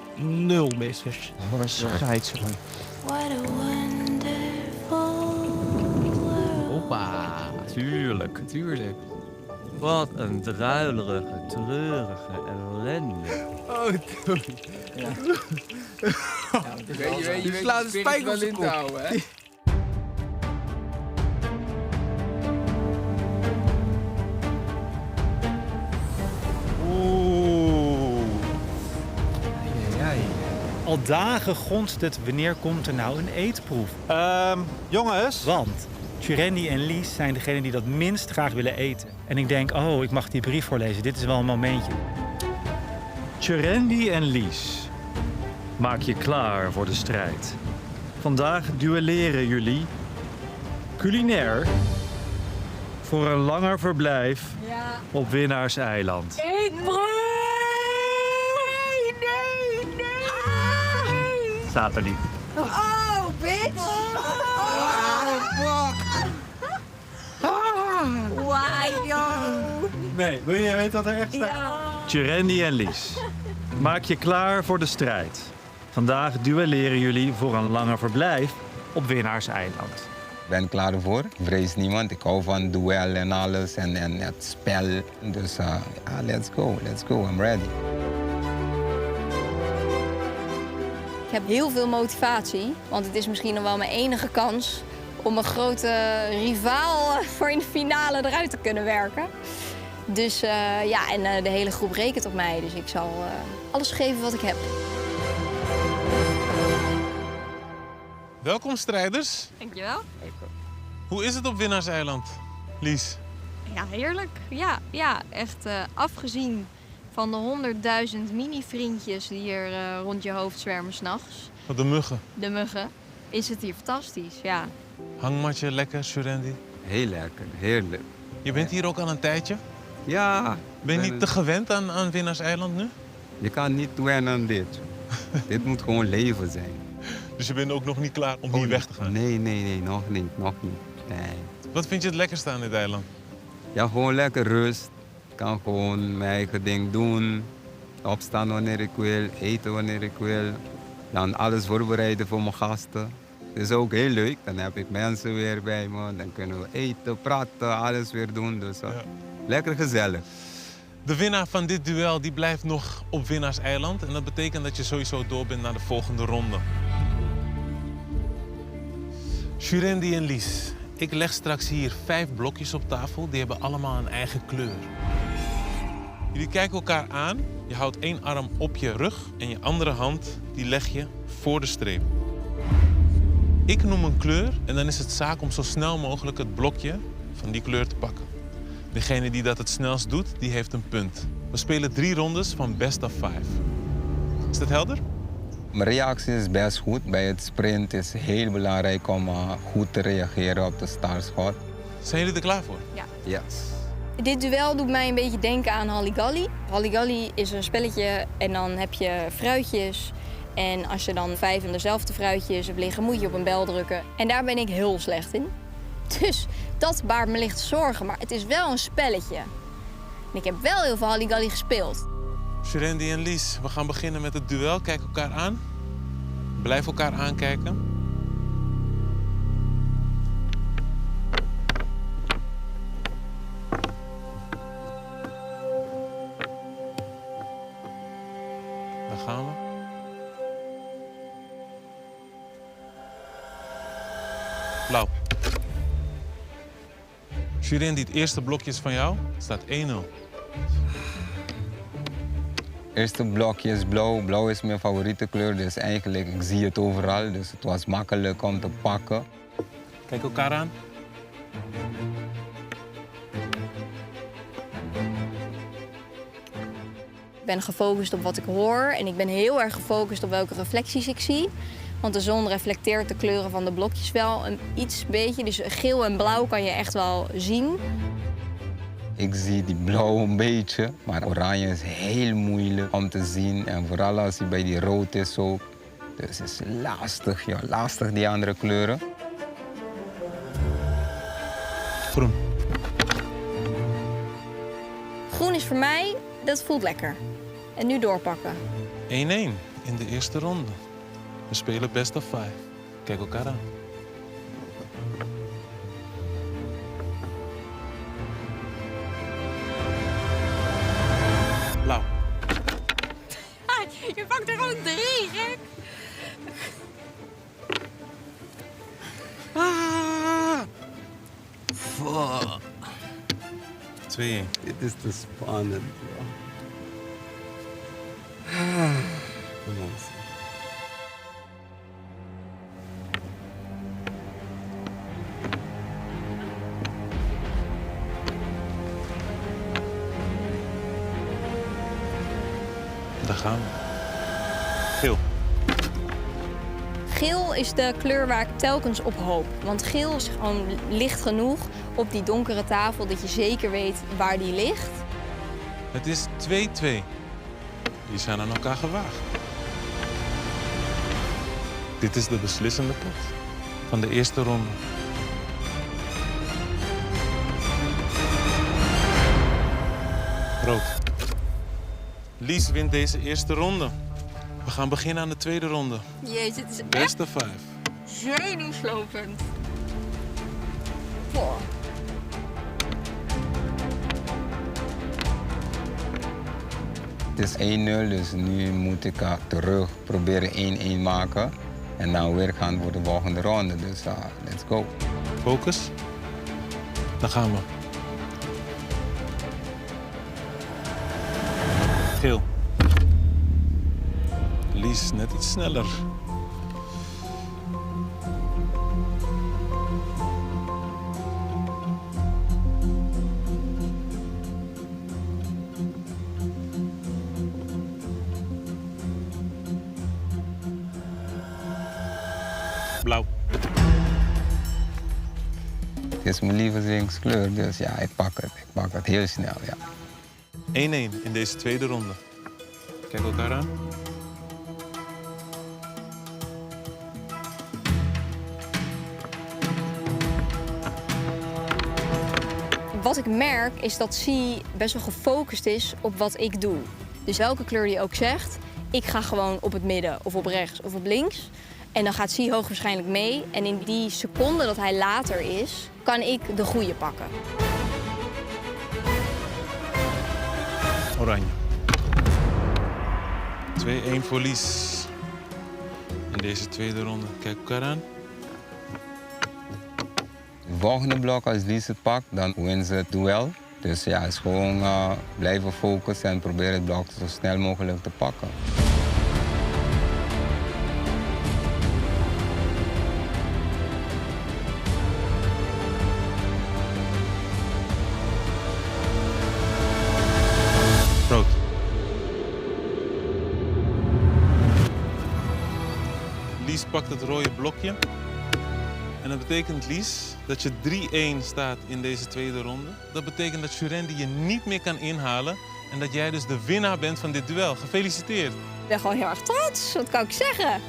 0 missers. Wat een scheidser. What a wonderful world. Hoppa, tuurlijk. Wat een druilerige, treurige ellende. Je slaat de spijker wel in te houden, hè? Al dagen gonst het, wanneer komt er nou een eetproef? Jongens. Want Turendi en Lies zijn degenen die dat minst graag willen eten. En ik denk, ik mag die brief voorlezen. Dit is wel een momentje. Turendi en Lies, maak je klaar voor de strijd. Vandaag duelleren jullie culinair voor een langer verblijf op Winnaarseiland. Eetproef! Staat er niet. Oh, bitch! Why, yo? Nee, wil je weten wat er echt staat? Turendi en Lies, maak je klaar voor de strijd. Vandaag duelleren jullie voor een langer verblijf op Winnaarseiland. Ik ben klaar voor. Ik vrees niemand. Ik hou van duel en alles en het spel. Dus let's go. I'm ready. Ik heb heel veel motivatie, want het is misschien nog wel mijn enige kans om een grote rivaal voor in de finale eruit te kunnen werken. Dus de hele groep rekent op mij, dus ik zal alles geven wat ik heb. Welkom strijders. Dankjewel. Hoe is het op Winnaarseiland, Lies? Ja, heerlijk. Ja, echt afgezien van de 100.000 mini-vriendjes die hier rond je hoofd zwermen 's nachts. De muggen. De muggen. Is het hier fantastisch, ja. Hangmatje, lekker, Turendi? Heel lekker, heerlijk. Je bent hier ook al een tijdje? Ja. Ben je niet te gewend aan Winnaarseiland nu? Je kan niet wennen aan dit. Dit moet gewoon leven zijn. Dus je bent ook nog niet klaar om hier weg te gaan? Nee, nog niet. Nee. Wat vind je het lekkerste aan dit eiland? Ja, gewoon lekker rust. Ik kan gewoon mijn eigen ding doen. Opstaan wanneer ik wil, eten wanneer ik wil. Dan alles voorbereiden voor mijn gasten. Het is ook heel leuk. Dan heb ik mensen weer bij me. Dan kunnen we eten, praten, alles weer doen. Dus lekker gezellig. De winnaar van dit duel die blijft nog op Winnaarseiland. En dat betekent dat je sowieso door bent naar de volgende ronde. Jurendi en Lies, ik leg straks hier 5 blokjes op tafel. Die hebben allemaal een eigen kleur. Jullie kijken elkaar aan. Je houdt 1 arm op je rug en je andere hand die leg je voor de streep. Ik noem een kleur en dan is het zaak om zo snel mogelijk het blokje van die kleur te pakken. Degene die dat het snelst doet, die heeft een punt. We spelen 3 rondes van best of 5. Is dat helder? Mijn reactie is best goed. Bij het sprint is het heel belangrijk om goed te reageren op de startschot. Zijn jullie er klaar voor? Ja. Yes. Dit duel doet mij een beetje denken aan Halligalli. Halligalli is een spelletje en dan heb je fruitjes. En als je dan 5 van dezelfde fruitjes hebt liggen, moet je op een bel drukken. En daar ben ik heel slecht in. Dus dat baart me licht zorgen, maar het is wel een spelletje. En ik heb wel heel veel Halligalli gespeeld. Jurendi en Lies, we gaan beginnen met het duel. Kijk elkaar aan. Blijf elkaar aankijken. Daar gaan we. Blauw. Jurendi, het eerste blokje is van jou. Het staat 1-0. Het eerste blokje is blauw. Blauw is mijn favoriete kleur, dus eigenlijk ik zie het overal. Dus het was makkelijk om te pakken. Kijk elkaar aan. Ik ben gefocust op wat ik hoor en ik ben heel erg gefocust op welke reflecties ik zie. Want de zon reflecteert de kleuren van de blokjes wel een beetje. Dus geel en blauw kan je echt wel zien. Ik zie die blauw een beetje, maar oranje is heel moeilijk om te zien. En vooral als hij bij die rood is ook. Dus het is lastig, ja, lastig die andere kleuren. Groen. Groen is voor mij, dat voelt lekker. En nu doorpakken. 1-1 in de eerste ronde. We spelen best of 5. Kijk elkaar aan. Blauw. Je pakt er gewoon 3, gek. Fuck. 2-1. Dit is te spannend, bro. Kom on. Daar gaan we. Geel. Geel is de kleur waar ik telkens op hoop. Want geel is gewoon licht genoeg op die donkere tafel dat je zeker weet waar die ligt. Het is 2-2. Die zijn aan elkaar gewaagd. Dit is de beslissende pot van de eerste ronde. Rood. Lies wint deze eerste ronde. We gaan beginnen aan de tweede ronde. Jezus, het is Best of 5. zenuwslopend. Wow. Het is 1-0, dus nu moet ik terug proberen 1-1 maken. En dan weer gaan voor de volgende ronde. Dus let's go. Focus. Dan gaan we. Geel. Lies net iets sneller. Blauw. Het is mijn lievelingskleur, dus ja, ik pak het. Ik pak het heel snel, ja. 1-1 in deze tweede ronde. Kijk elkaar aan. Wat ik merk is dat Zie best wel gefocust is op wat ik doe. Dus welke kleur die ook zegt, ik ga gewoon op het midden of op rechts of op links. En dan gaat Zie hoogstwaarschijnlijk mee. En in die seconde dat hij later is, kan ik de goede pakken. Oranje. 2-1 voor Lies. In deze tweede ronde. Kijk elkaar aan. volgende blok, als Lies het pakt, dan wint ze het duel. Dus ja, het is gewoon blijven focussen en proberen het blok zo snel mogelijk te pakken. Rood. Lies pakt het rode blokje. En dat betekent, Lies, dat je 3-1 staat in deze tweede ronde. Dat betekent dat Jurendi je niet meer kan inhalen. En dat jij dus de winnaar bent van dit duel. Gefeliciteerd. Ik ben gewoon heel erg trots, wat kan ik zeggen?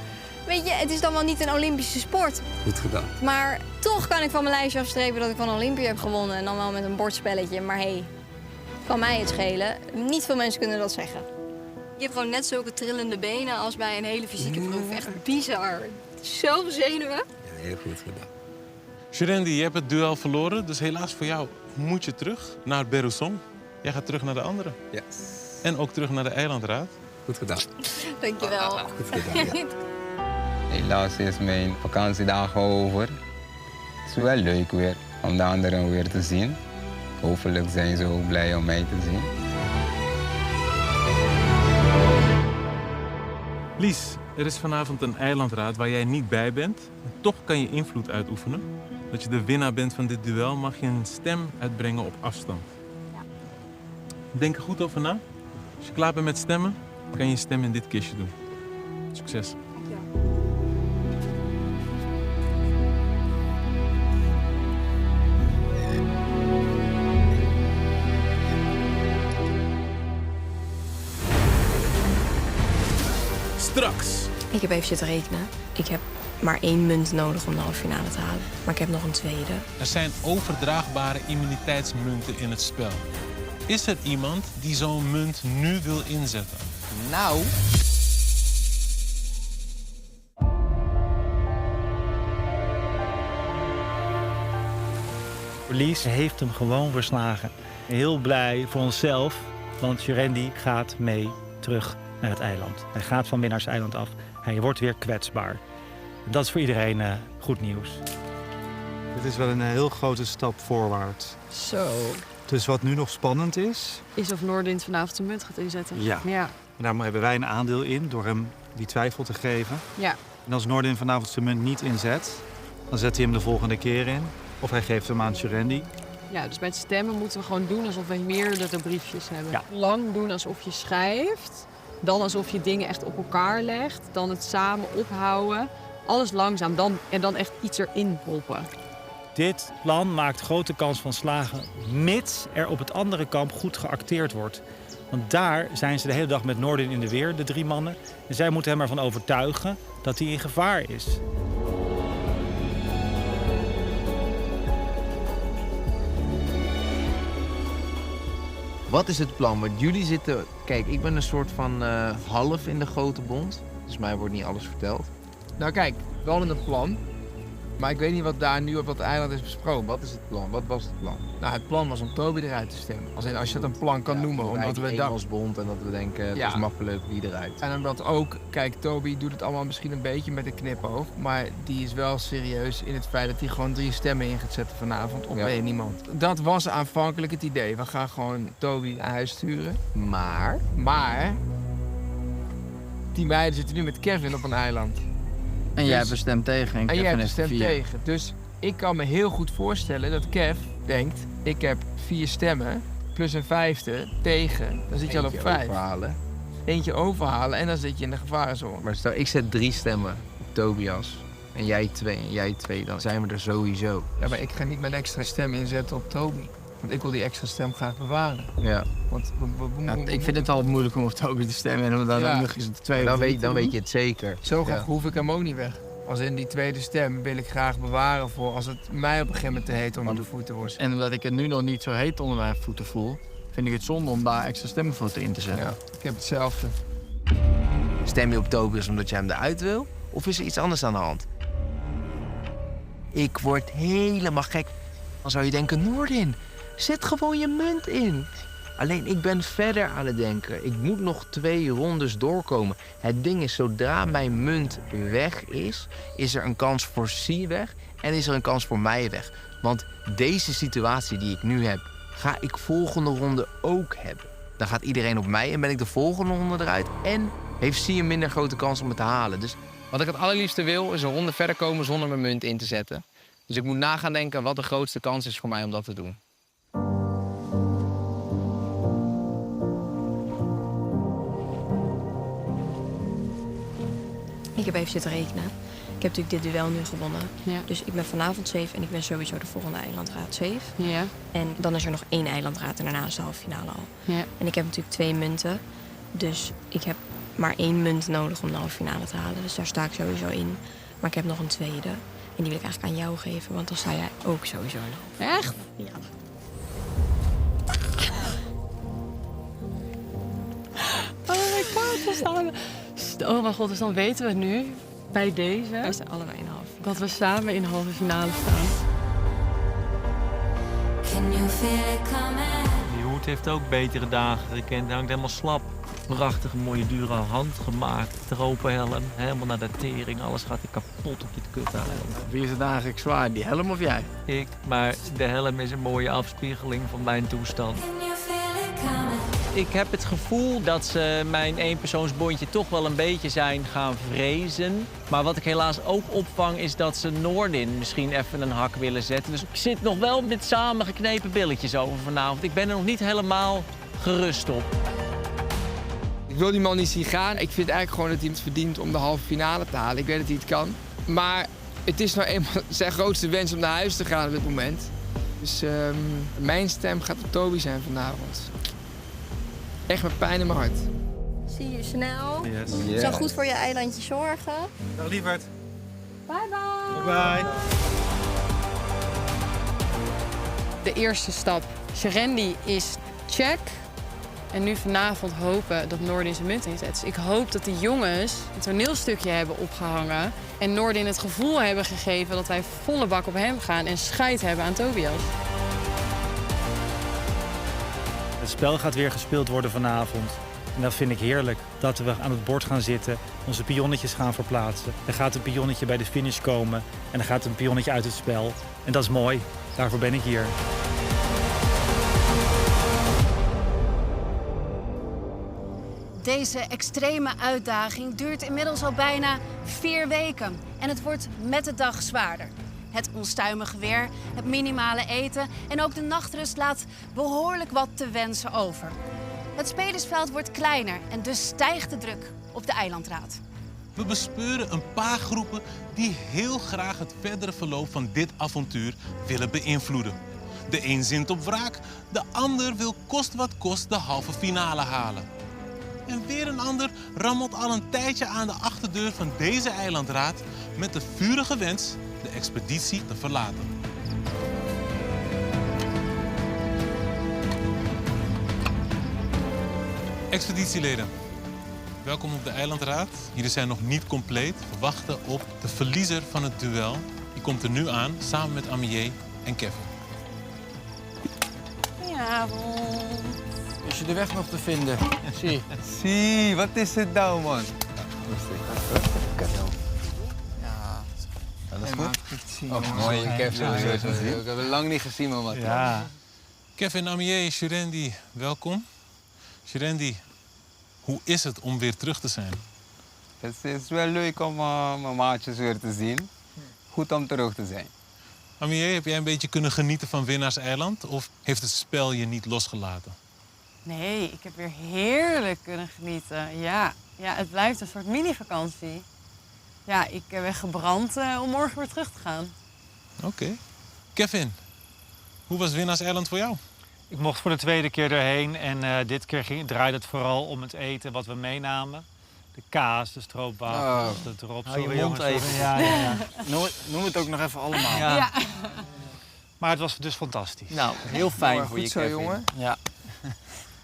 Weet je, het is dan wel niet een Olympische sport. Goed gedaan. Maar toch kan ik van mijn lijstje afstrepen dat ik van Olympia heb gewonnen. En dan wel met een bordspelletje. Maar hé, kan mij het schelen. Niet veel mensen kunnen dat zeggen. Je hebt gewoon net zulke trillende benen als bij een hele fysieke proef. Echt bizar. Zoveel zenuwen. Heel goed gedaan. Jurendi, je hebt het duel verloren. Dus helaas voor jou moet je terug naar Berusong. Jij gaat terug naar de anderen. Yes. En ook terug naar de eilandraad. Goed gedaan. Dankjewel. Goed gedaan, ja. Helaas is mijn vakantiedagen over. Het is wel leuk weer om de anderen weer te zien. Hopelijk zijn ze ook blij om mij te zien. Lies, er is vanavond een eilandraad waar jij niet bij bent. En toch kan je invloed uitoefenen. Dat je de winnaar bent van dit duel, mag je een stem uitbrengen op afstand. Denk er goed over na. Als je klaar bent met stemmen, kan je je stem in dit kistje doen. Succes. Straks. Ik heb even zitten rekenen. Ik heb maar 1 munt nodig om de halve finale te halen. Maar ik heb nog een tweede. Er zijn overdraagbare immuniteitsmunten in het spel. Is er iemand die zo'n munt nu wil inzetten? Nou... Lies heeft hem gewoon verslagen. Heel blij voor onszelf, want Jurendi gaat mee terug naar het eiland. Hij gaat van winnaarseiland af. Hij wordt weer kwetsbaar. Dat is voor iedereen goed nieuws. Dit is wel een heel grote stap voorwaarts. Zo. Dus wat nu nog spannend is... Is of Noordwind vanavond een munt gaat inzetten. Ja. En daar hebben wij een aandeel in door hem die twijfel te geven. Ja. En als Noordin vanavond zijn munt niet inzet, dan zet hij hem de volgende keer in. Of hij geeft hem aan Jurendi. Ja, dus bij het stemmen moeten we gewoon doen alsof we meerdere briefjes hebben. Ja. Lang doen alsof je schrijft. Dan alsof je dingen echt op elkaar legt. Dan het samen ophouden. Alles langzaam. En dan echt iets erin proppen. Dit plan maakt grote kans van slagen, mits er op het andere kamp goed geacteerd wordt. Want daar zijn ze de hele dag met Noordin in de weer, de 3 mannen. En zij moeten hem ervan overtuigen dat hij in gevaar is. Wat is het plan? Want jullie zitten... Kijk, ik ben een soort van half in de grote bond. Dus mij wordt niet alles verteld. Nou kijk, wel in het plan. Maar ik weet niet wat daar nu op dat eiland is besproken. Wat is het plan? Wat was het plan? Nou, het plan was om Toby eruit te stemmen. Als je dat een plan kan noemen. Omdat we eenmansbond en dat we denken, het is makkelijk, wie eruit. En omdat ook, kijk, Toby doet het allemaal misschien een beetje met een knipoog. Maar die is wel serieus in het feit dat hij gewoon 3 stemmen in gaat zetten vanavond. Of weet niemand. Dat was aanvankelijk het idee. We gaan gewoon Toby naar huis sturen. Maar... die meiden zitten nu met Kevin op een eiland. En jij hebt een stem tegen. En jij hebt een stem tegen. Dus ik kan me heel goed voorstellen dat Kev denkt... ik heb 4 stemmen plus een 5e tegen. Dan zit je al op 5. Eentje overhalen en dan zit je in de gevarenzone. Maar stel, ik zet 3 stemmen op Tobias. En jij 2 en jij 2. Dan zijn we er sowieso. Ja, maar ik ga niet mijn extra stem inzetten op Toby. Want ik wil die extra stem graag bewaren. Ja. Want ik vind het al moeilijk om op Toby te stemmen. En dan nog eens het 2 dan weet je het zeker. Zo graag hoef ik hem ook niet weg. Als in die tweede stem wil ik graag bewaren voor als het mij op een gegeven moment te heet onder de voeten wordt. En omdat ik het nu nog niet zo heet onder mijn voeten voel, vind ik het zonde om daar extra stemmen voor in te zetten. Ja, ik heb hetzelfde. Stem je op Tobias omdat je hem eruit wil? Of is er iets anders aan de hand? Ik word helemaal gek. Dan zou je denken, Noordin, zet gewoon je munt in. Alleen ik ben verder aan het denken. Ik moet nog 2 rondes doorkomen. Het ding is, zodra mijn munt weg is er een kans voor C weg en is er een kans voor mij weg. Want deze situatie die ik nu heb, ga ik volgende ronde ook hebben. Dan gaat iedereen op mij en ben ik de volgende ronde eruit. En heeft Sia een minder grote kans om het te halen. Dus Wat ik het allerliefste wil, is een ronde verder komen zonder mijn munt in te zetten. Dus ik moet na gaan denken wat de grootste kans is voor mij om dat te doen. Ik heb even zitten rekenen. Ik heb natuurlijk dit duel nu gewonnen. Ja. Dus ik ben vanavond safe en ik ben sowieso de volgende eilandraad safe. Ja. En dan is er nog 1 eilandraad en daarna is de halve finale al. Ja. En ik heb natuurlijk 2 munten. Dus ik heb maar 1 munt nodig om de halve finale te halen. Dus daar sta ik sowieso in. Maar ik heb nog een tweede. En die wil ik eigenlijk aan jou geven, want dan sta jij ook sowieso in de halve. Echt? Ja. Oh my god, we staan... Oh mijn god, dus dan weten we nu, bij deze... We staan allebei in de halve finale. Dat we samen in de halve finale staan. Die hoed heeft ook betere dagen gekend. Hij hangt helemaal slap. Prachtige, mooie, dure handgemaakt. Tropenhelm, helemaal naar de tering. Alles gaat er kapot op dit kuthelm. Wie is het eigenlijk zwaar, die helm of jij? Ik, maar de helm is een mooie afspiegeling van mijn toestand. Ik heb het gevoel dat ze mijn eenpersoonsbondje toch wel een beetje zijn gaan vrezen. Maar wat ik helaas ook opvang is dat ze Noordin misschien even een hak willen zetten. Dus ik zit nog wel met samengeknepen billetjes over vanavond. Ik ben er nog niet helemaal gerust op. Ik wil die man niet zien gaan. Ik vind eigenlijk gewoon dat hij het verdient om de halve finale te halen. Ik weet dat hij het kan. Maar het is nou eenmaal zijn grootste wens om naar huis te gaan op dit moment. Dus mijn stem gaat op Toby zijn vanavond. Echt met pijn in mijn hart. Zie je snel. Yes. Ik zal goed voor je eilandje zorgen. Dag lieverd. Bye bye. Bye. De eerste stap. Sherendi is check. En nu vanavond hopen dat Noordin zijn munt inzet. Dus ik hoop dat de jongens een toneelstukje hebben opgehangen. En Noordin het gevoel hebben gegeven dat wij volle bak op hem gaan. En scheid hebben aan Tobias. Het spel gaat weer gespeeld worden vanavond. En dat vind ik heerlijk. Dat we aan het bord gaan zitten, onze pionnetjes gaan verplaatsen. Er gaat een pionnetje bij de finish komen en er gaat een pionnetje uit het spel. En dat is mooi. Daarvoor ben ik hier. Deze extreme uitdaging duurt inmiddels al bijna 4 weken. En het wordt met de dag zwaarder. Het onstuimige weer, het minimale eten en ook de nachtrust laat behoorlijk wat te wensen over. Het spelersveld wordt kleiner en dus stijgt de druk op de eilandraad. We bespeuren een paar groepen die heel graag het verdere verloop van dit avontuur willen beïnvloeden. De een zint op wraak, de ander wil kost wat kost de halve finale halen. En weer een ander rammelt al een tijdje aan de achterdeur van deze eilandraad met de vurige wens de expeditie te verlaten. Expeditieleden, welkom op de eilandraad. Jullie zijn nog niet compleet. We wachten op de verliezer van het duel. Die komt er nu aan, samen met Amier en Kevin. Goedenavond. Is je de weg nog te vinden? Zie. Zie, wat is het nou, man? Ja, dat is goed. Oh, mooi, Kevin. Ik heb het lang niet gezien, man. Ja. Kevin, Amier, Sherendi, welkom. Sherendi, hoe is het om weer terug te zijn? Het is wel leuk om mijn maatjes weer te zien. Goed om terug te zijn. Amier, heb jij een beetje kunnen genieten van Winnaarseiland? Of heeft het spel je niet losgelaten? Nee, ik heb weer heerlijk kunnen genieten. Ja, het blijft een soort mini-vakantie. Ja, ik ben gebrand om morgen weer terug te gaan. Oké. Kevin, hoe was Winnaarseiland voor jou? Ik mocht voor de 2e keer erheen en dit keer draaide het vooral om het eten wat we meenamen. De kaas, de stroopwafels, de drop. Hou je mond even. Ja. Noem het ook nog even allemaal. Ja. Maar het was dus fantastisch. Nou, heel fijn voor je, zo, Kevin. jongen. Ja.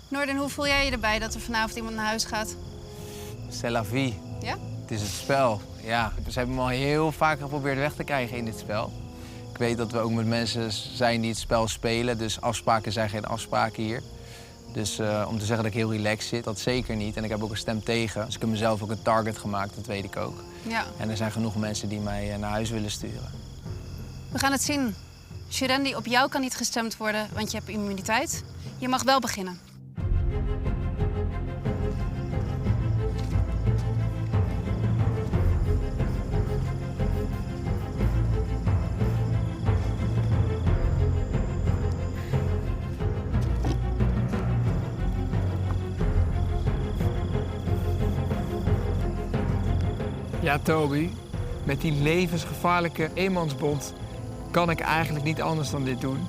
Noordin, hoe voel jij je erbij dat er vanavond iemand naar huis gaat? C'est la vie. Ja? Het is het spel. Ja, ze hebben me al heel vaak geprobeerd weg te krijgen in dit spel. Ik weet dat we ook met mensen zijn die het spel spelen. Dus afspraken zijn geen afspraken hier. Dus om te zeggen dat ik heel relaxed zit, dat zeker niet. En ik heb ook een stem tegen. Dus ik heb mezelf ook een target gemaakt, dat weet ik ook. Ja. En er zijn genoeg mensen die mij naar huis willen sturen. We gaan het zien. Shirendi, op jou kan niet gestemd worden, want je hebt immuniteit. Je mag wel beginnen. Ja, Toby. Met die levensgevaarlijke eenmansbond kan ik eigenlijk niet anders dan dit doen.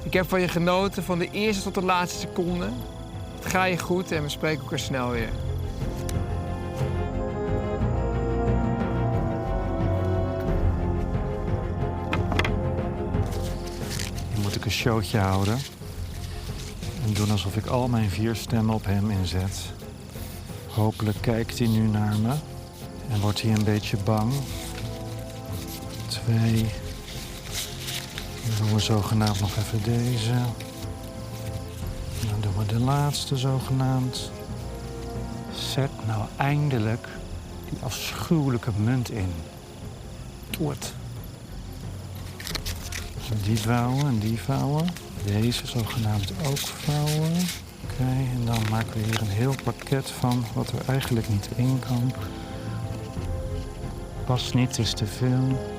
Ik heb van je genoten van de eerste tot de laatste seconde. Het gaat je goed en we spreken elkaar snel weer. Nu moet ik een showtje houden. En doen alsof ik al mijn 4 stemmen op hem inzet. Hopelijk kijkt hij nu naar me. En wordt hij een beetje bang. 2. Dan doen we zogenaamd nog even deze. En dan doen we de laatste zogenaamd. Zet nou eindelijk die afschuwelijke munt in. Doe het. Die vouwen en die vouwen. Deze zogenaamd ook vouwen. Oké, en dan maken we hier een heel pakket van wat er eigenlijk niet in kan. Past niet, is te veel.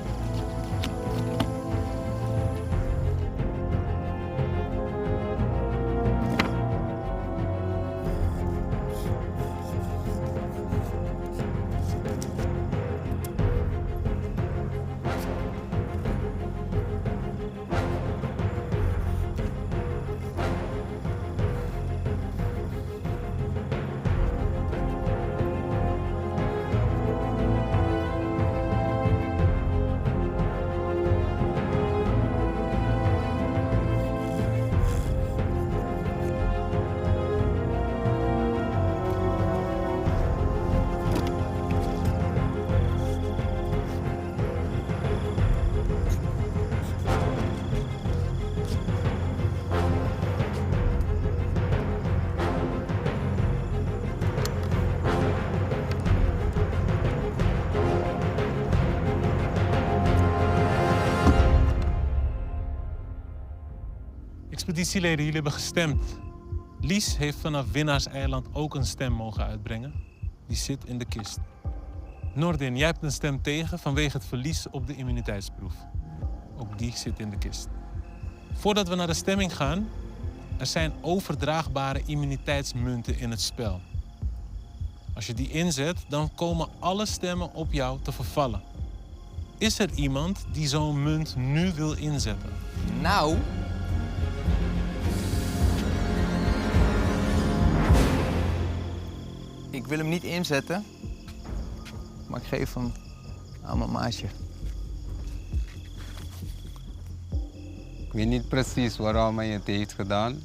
Expeditieleden, jullie hebben gestemd. Lies heeft vanaf Winnaarseiland ook een stem mogen uitbrengen. Die zit in de kist. Nordin, jij hebt een stem tegen vanwege het verlies op de immuniteitsproef. Ook die zit in de kist. Voordat we naar de stemming gaan, er zijn overdraagbare immuniteitsmunten in het spel. Als je die inzet, dan komen alle stemmen op jou te vervallen. Is er iemand die zo'n munt nu wil inzetten? Nou... Ik wil hem niet inzetten, maar ik geef hem aan mijn maatje. Ik weet niet precies waarom hij het heeft gedaan.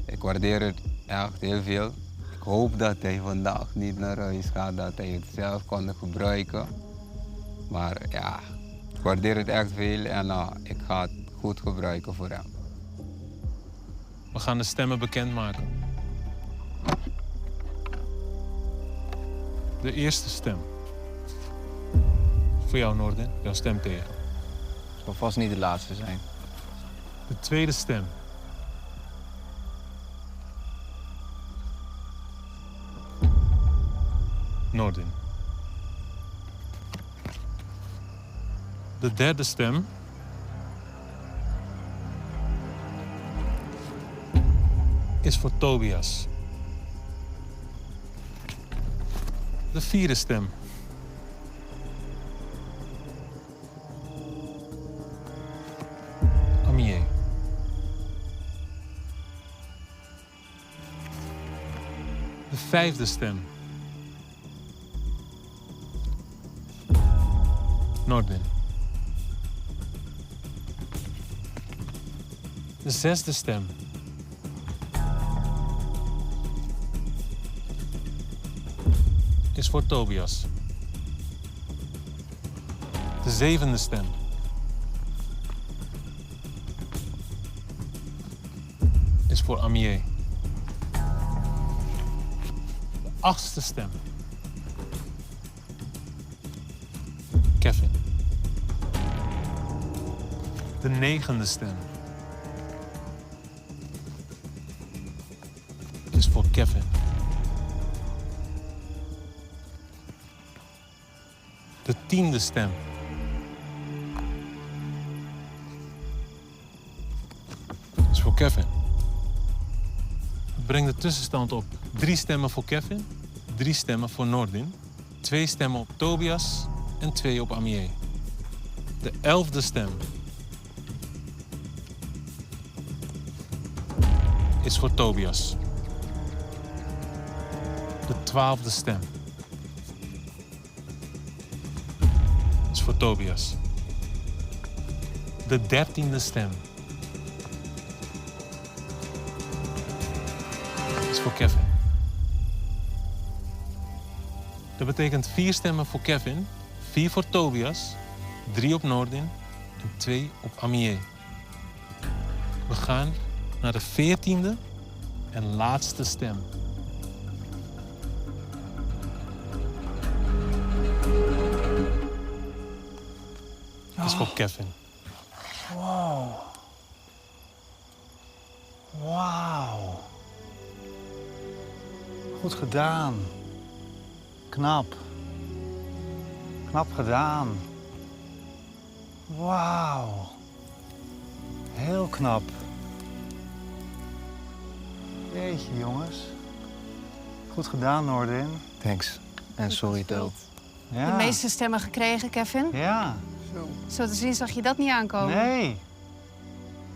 Ik waardeer het echt heel veel. Ik hoop dat hij vandaag niet naar huis gaat, dat hij het zelf kon gebruiken. Maar ja, ik waardeer het echt veel en ik ga het goed gebruiken voor hem. We gaan de stemmen bekendmaken. De eerste stem. Voor jou, Nordin. Jouw stem tegen. Het zal vast niet de laatste zijn. De tweede stem. Nordin. De derde stem. Is voor Tobias. De vierde stem. Amier. De vijfde stem. Nordin. De zesde stem. Is voor Tobias. De zevende stem. Is voor Amier. De achtste stem. Kevin. De 9e stem is voor Kevin. De 10e stem is voor Kevin. Het brengt de tussenstand op 3 stemmen voor Kevin, 3 stemmen voor Nordin, 2 stemmen op Tobias en 2 op Amier. De 11e stem is voor Tobias. De 12e stem is voor Tobias. De 13e stem is voor Kevin. Dat betekent 4 stemmen voor Kevin, 4 voor Tobias, 3 op Nordin en 2 op Amier. We gaan naar de 14e en laatste stem. Dat is voor Kevin. Wow. Wauw. Goed gedaan. Knap. Knap gedaan. Wauw. Heel knap. Jeetje, jongens. Goed gedaan, Nordin. Thanks. En sorry, Tel. De meeste stemmen gekregen, Kevin? Ja. Zo te zien zag je dat niet aankomen. Nee.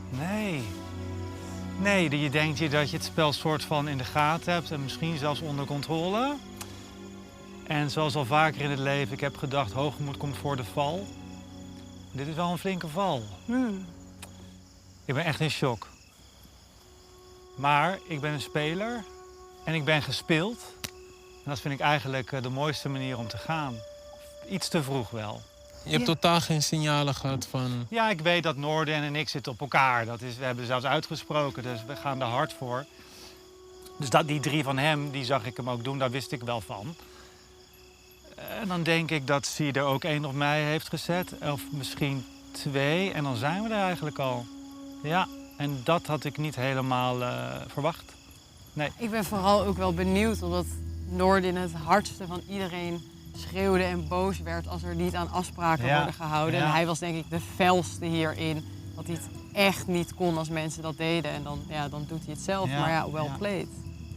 Nee. Nee, je denkt dat je het spel soort van in de gaten hebt en misschien zelfs onder controle. En zoals al vaker in het leven, ik heb gedacht, hoogmoed komt voor de val. Dit is wel een flinke val. Ik ben echt in shock. Maar ik ben een speler en ik ben gespeeld. En dat vind ik eigenlijk de mooiste manier om te gaan. Iets te vroeg wel. Je hebt totaal geen signalen gehad van... Ja, ik weet dat Nordin en ik zitten op elkaar. We hebben zelfs uitgesproken, dus we gaan er hard voor. Dus die 3 van hem, die zag ik hem ook doen, daar wist ik wel van. En dan denk ik dat hij er ook 1 op mij heeft gezet. Of misschien 2. En dan zijn we er eigenlijk al. Ja, en dat had ik niet helemaal verwacht. Nee. Ik ben vooral ook wel benieuwd, omdat Nordin het hardste van iedereen schreeuwde en boos werd als er niet aan afspraken worden gehouden. Ja. En hij was denk ik de felste hierin. Dat hij het echt niet kon als mensen dat deden. En dan doet hij het zelf. Ja. Maar ja, well played.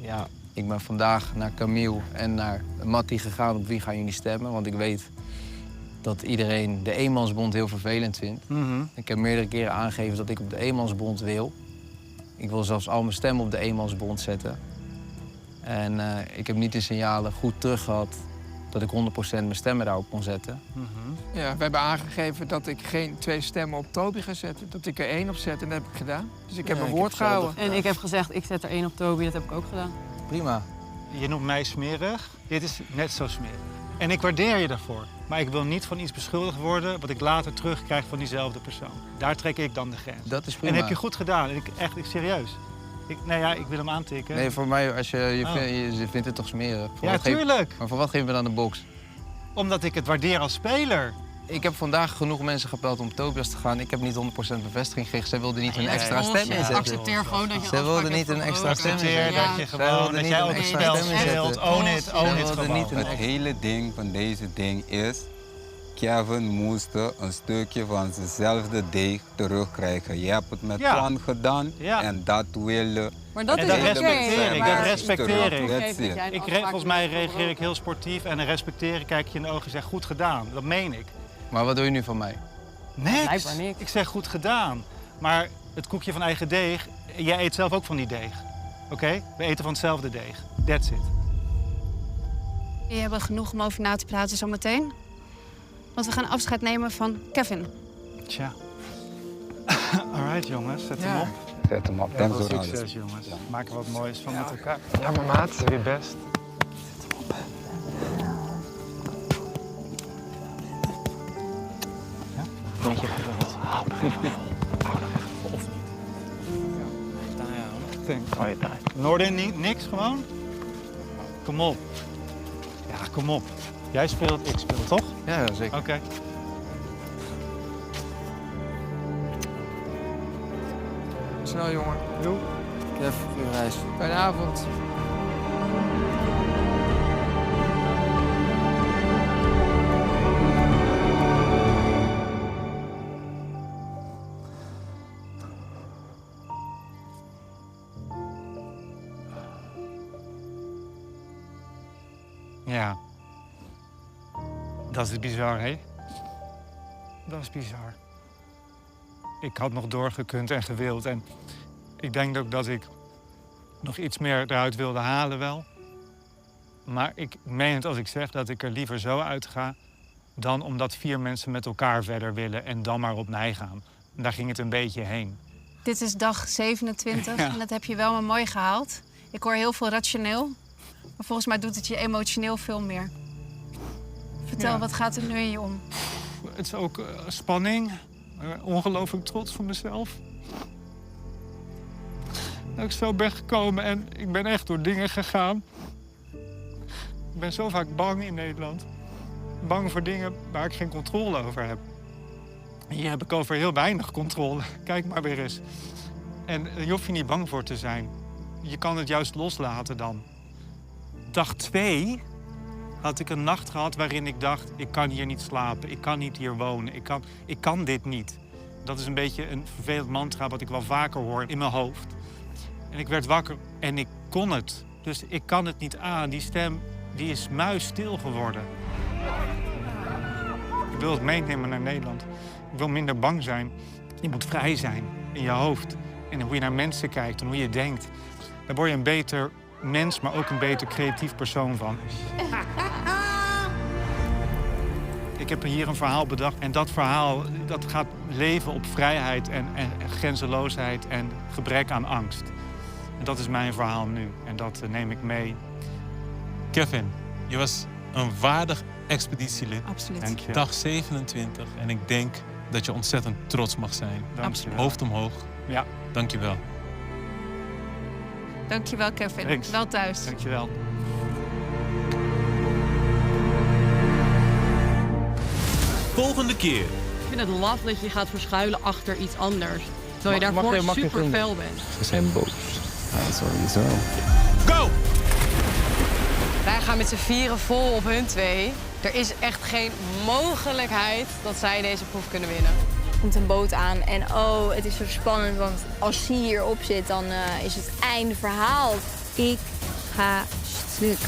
Ja, ik ben vandaag naar Camille en naar Mattie gegaan op wie gaan jullie stemmen. Want ik weet dat iedereen de eenmansbond heel vervelend vindt. Ik heb meerdere keren aangegeven dat ik op de eenmansbond wil. Ik wil zelfs al mijn stem op de eenmansbond zetten. En ik heb niet de signalen goed terug gehad dat ik 100% mijn stemmen daarop kon zetten. Ja, we hebben aangegeven dat ik geen 2 stemmen op Toby ga zetten. Dat ik er 1 op zet en dat heb ik gedaan. Dus ik heb mijn woord gehouden. En ik heb gezegd, ik zet er 1 op Toby. Dat heb ik ook gedaan. Prima. Je noemt mij smerig. Dit is net zo smerig. En ik waardeer je daarvoor. Maar ik wil niet van iets beschuldigd worden wat ik later terugkrijg van diezelfde persoon. Daar trek ik dan de grens. Dat is prima. En heb je goed gedaan. En ik serieus. Ik wil hem aantikken. Nee, voor mij, als je vindt het toch smerig. Ja, tuurlijk. Maar voor wat geef je me dan de box? Omdat ik het waardeer als speler. Ik heb vandaag genoeg mensen gebeld om Tobias te gaan. Ik heb niet 100% bevestiging gekregen. Zij wilden niet een extra stem inzetten. Accepteer gewoon dat je Zij wilden niet een extra stem inzetten. Dat je gewoon, dat jij ook het spel speelt. Own it gewoon. Het hele ding van deze ding is... Kevin moest een stukje van zijnzelfde deeg terugkrijgen. Je hebt het met plan gedaan en dat wil... Maar dat en is dat respecteer ik. Volgens Volgens mij reageer ik heel sportief en respecteren, kijk je in de ogen en zeg goed gedaan. Dat meen ik. Maar wat doe je nu van mij? Niks. Ik zeg goed gedaan. Maar het koekje van eigen deeg, jij eet zelf ook van die deeg. Oké? We eten van hetzelfde deeg. That's it. We hebben genoeg om over na te praten zometeen. Want we gaan afscheid nemen van Kevin. Tja. Alright jongens, zet hem op. Zet hem op. Heel veel succes jongens. Maak er wat moois van met elkaar. Ja, maar maat. Doe je best. Beetje geduld. Of niet. Nordin, niks gewoon? Kom op. Ja, kom op. Jij speelt, ik speel, toch? Ja, zeker. Oké. snel, jongen. Doei. Ik heb even goede reis. Fijne avond. Ja. Dat is bizar, hè? Dat is bizar. Ik had nog doorgekund en gewild. En ik denk ook dat ik nog iets meer eruit wilde halen wel. Maar ik meen het als ik zeg dat ik er liever zo uit ga... dan omdat 4 mensen met elkaar verder willen en dan maar op mij gaan. En daar ging het een beetje heen. Dit is dag 27 Ja. en dat heb je wel maar mooi gehaald. Ik hoor heel veel rationeel. Maar volgens mij doet het je emotioneel veel meer. Vertel, Ja. wat gaat er nu in je om? Het is ook spanning. Ongelooflijk trots van mezelf. Dat ik zo ben gekomen en ik ben echt door dingen gegaan. Ik ben zo vaak bang in Nederland. Bang voor dingen waar ik geen controle over heb. Hier heb ik over heel weinig controle. Kijk maar weer eens. En je hoeft je niet bang voor te zijn. Je kan het juist loslaten dan. Dag 2 had ik een nacht gehad waarin ik dacht... ik kan hier niet slapen, ik kan niet hier wonen, ik kan dit niet. Dat is een beetje een vervelend mantra wat ik wel vaker hoor in mijn hoofd. En ik werd wakker en ik kon het. Dus ik kan het niet aan. Die stem die is muisstil geworden. Ik wil het meenemen naar Nederland. Ik wil minder bang zijn. Je moet vrij zijn in je hoofd. En hoe je naar mensen kijkt en hoe je denkt. Daar word je een beter mens, maar ook een beter creatief persoon van. Ik heb hier een verhaal bedacht. En dat verhaal dat gaat leven op vrijheid en grenzeloosheid en gebrek aan angst. En dat is mijn verhaal nu. En dat neem ik mee. Kevin, je was een waardig expeditielid. Absoluut. Dank je. Dag 27. En ik denk dat je ontzettend trots mag zijn. Absoluut. Hoofd omhoog. Ja. Dank je wel. Dankjewel, Kevin. Thanks. Wel thuis. Dank je wel. Volgende keer. Ik vind het laf dat je gaat verschuilen achter iets anders. Terwijl je Mag daarvoor je super vinden? fel bent. Ze zijn boos. Ja, sowieso. Go! Wij gaan met z'n vieren vol op hun 2. Er is echt geen mogelijkheid dat zij deze proef kunnen winnen. Er komt een boot aan en oh, het is zo spannend, want als Sia hierop zit, dan is het einde verhaal. Ik ga stuk.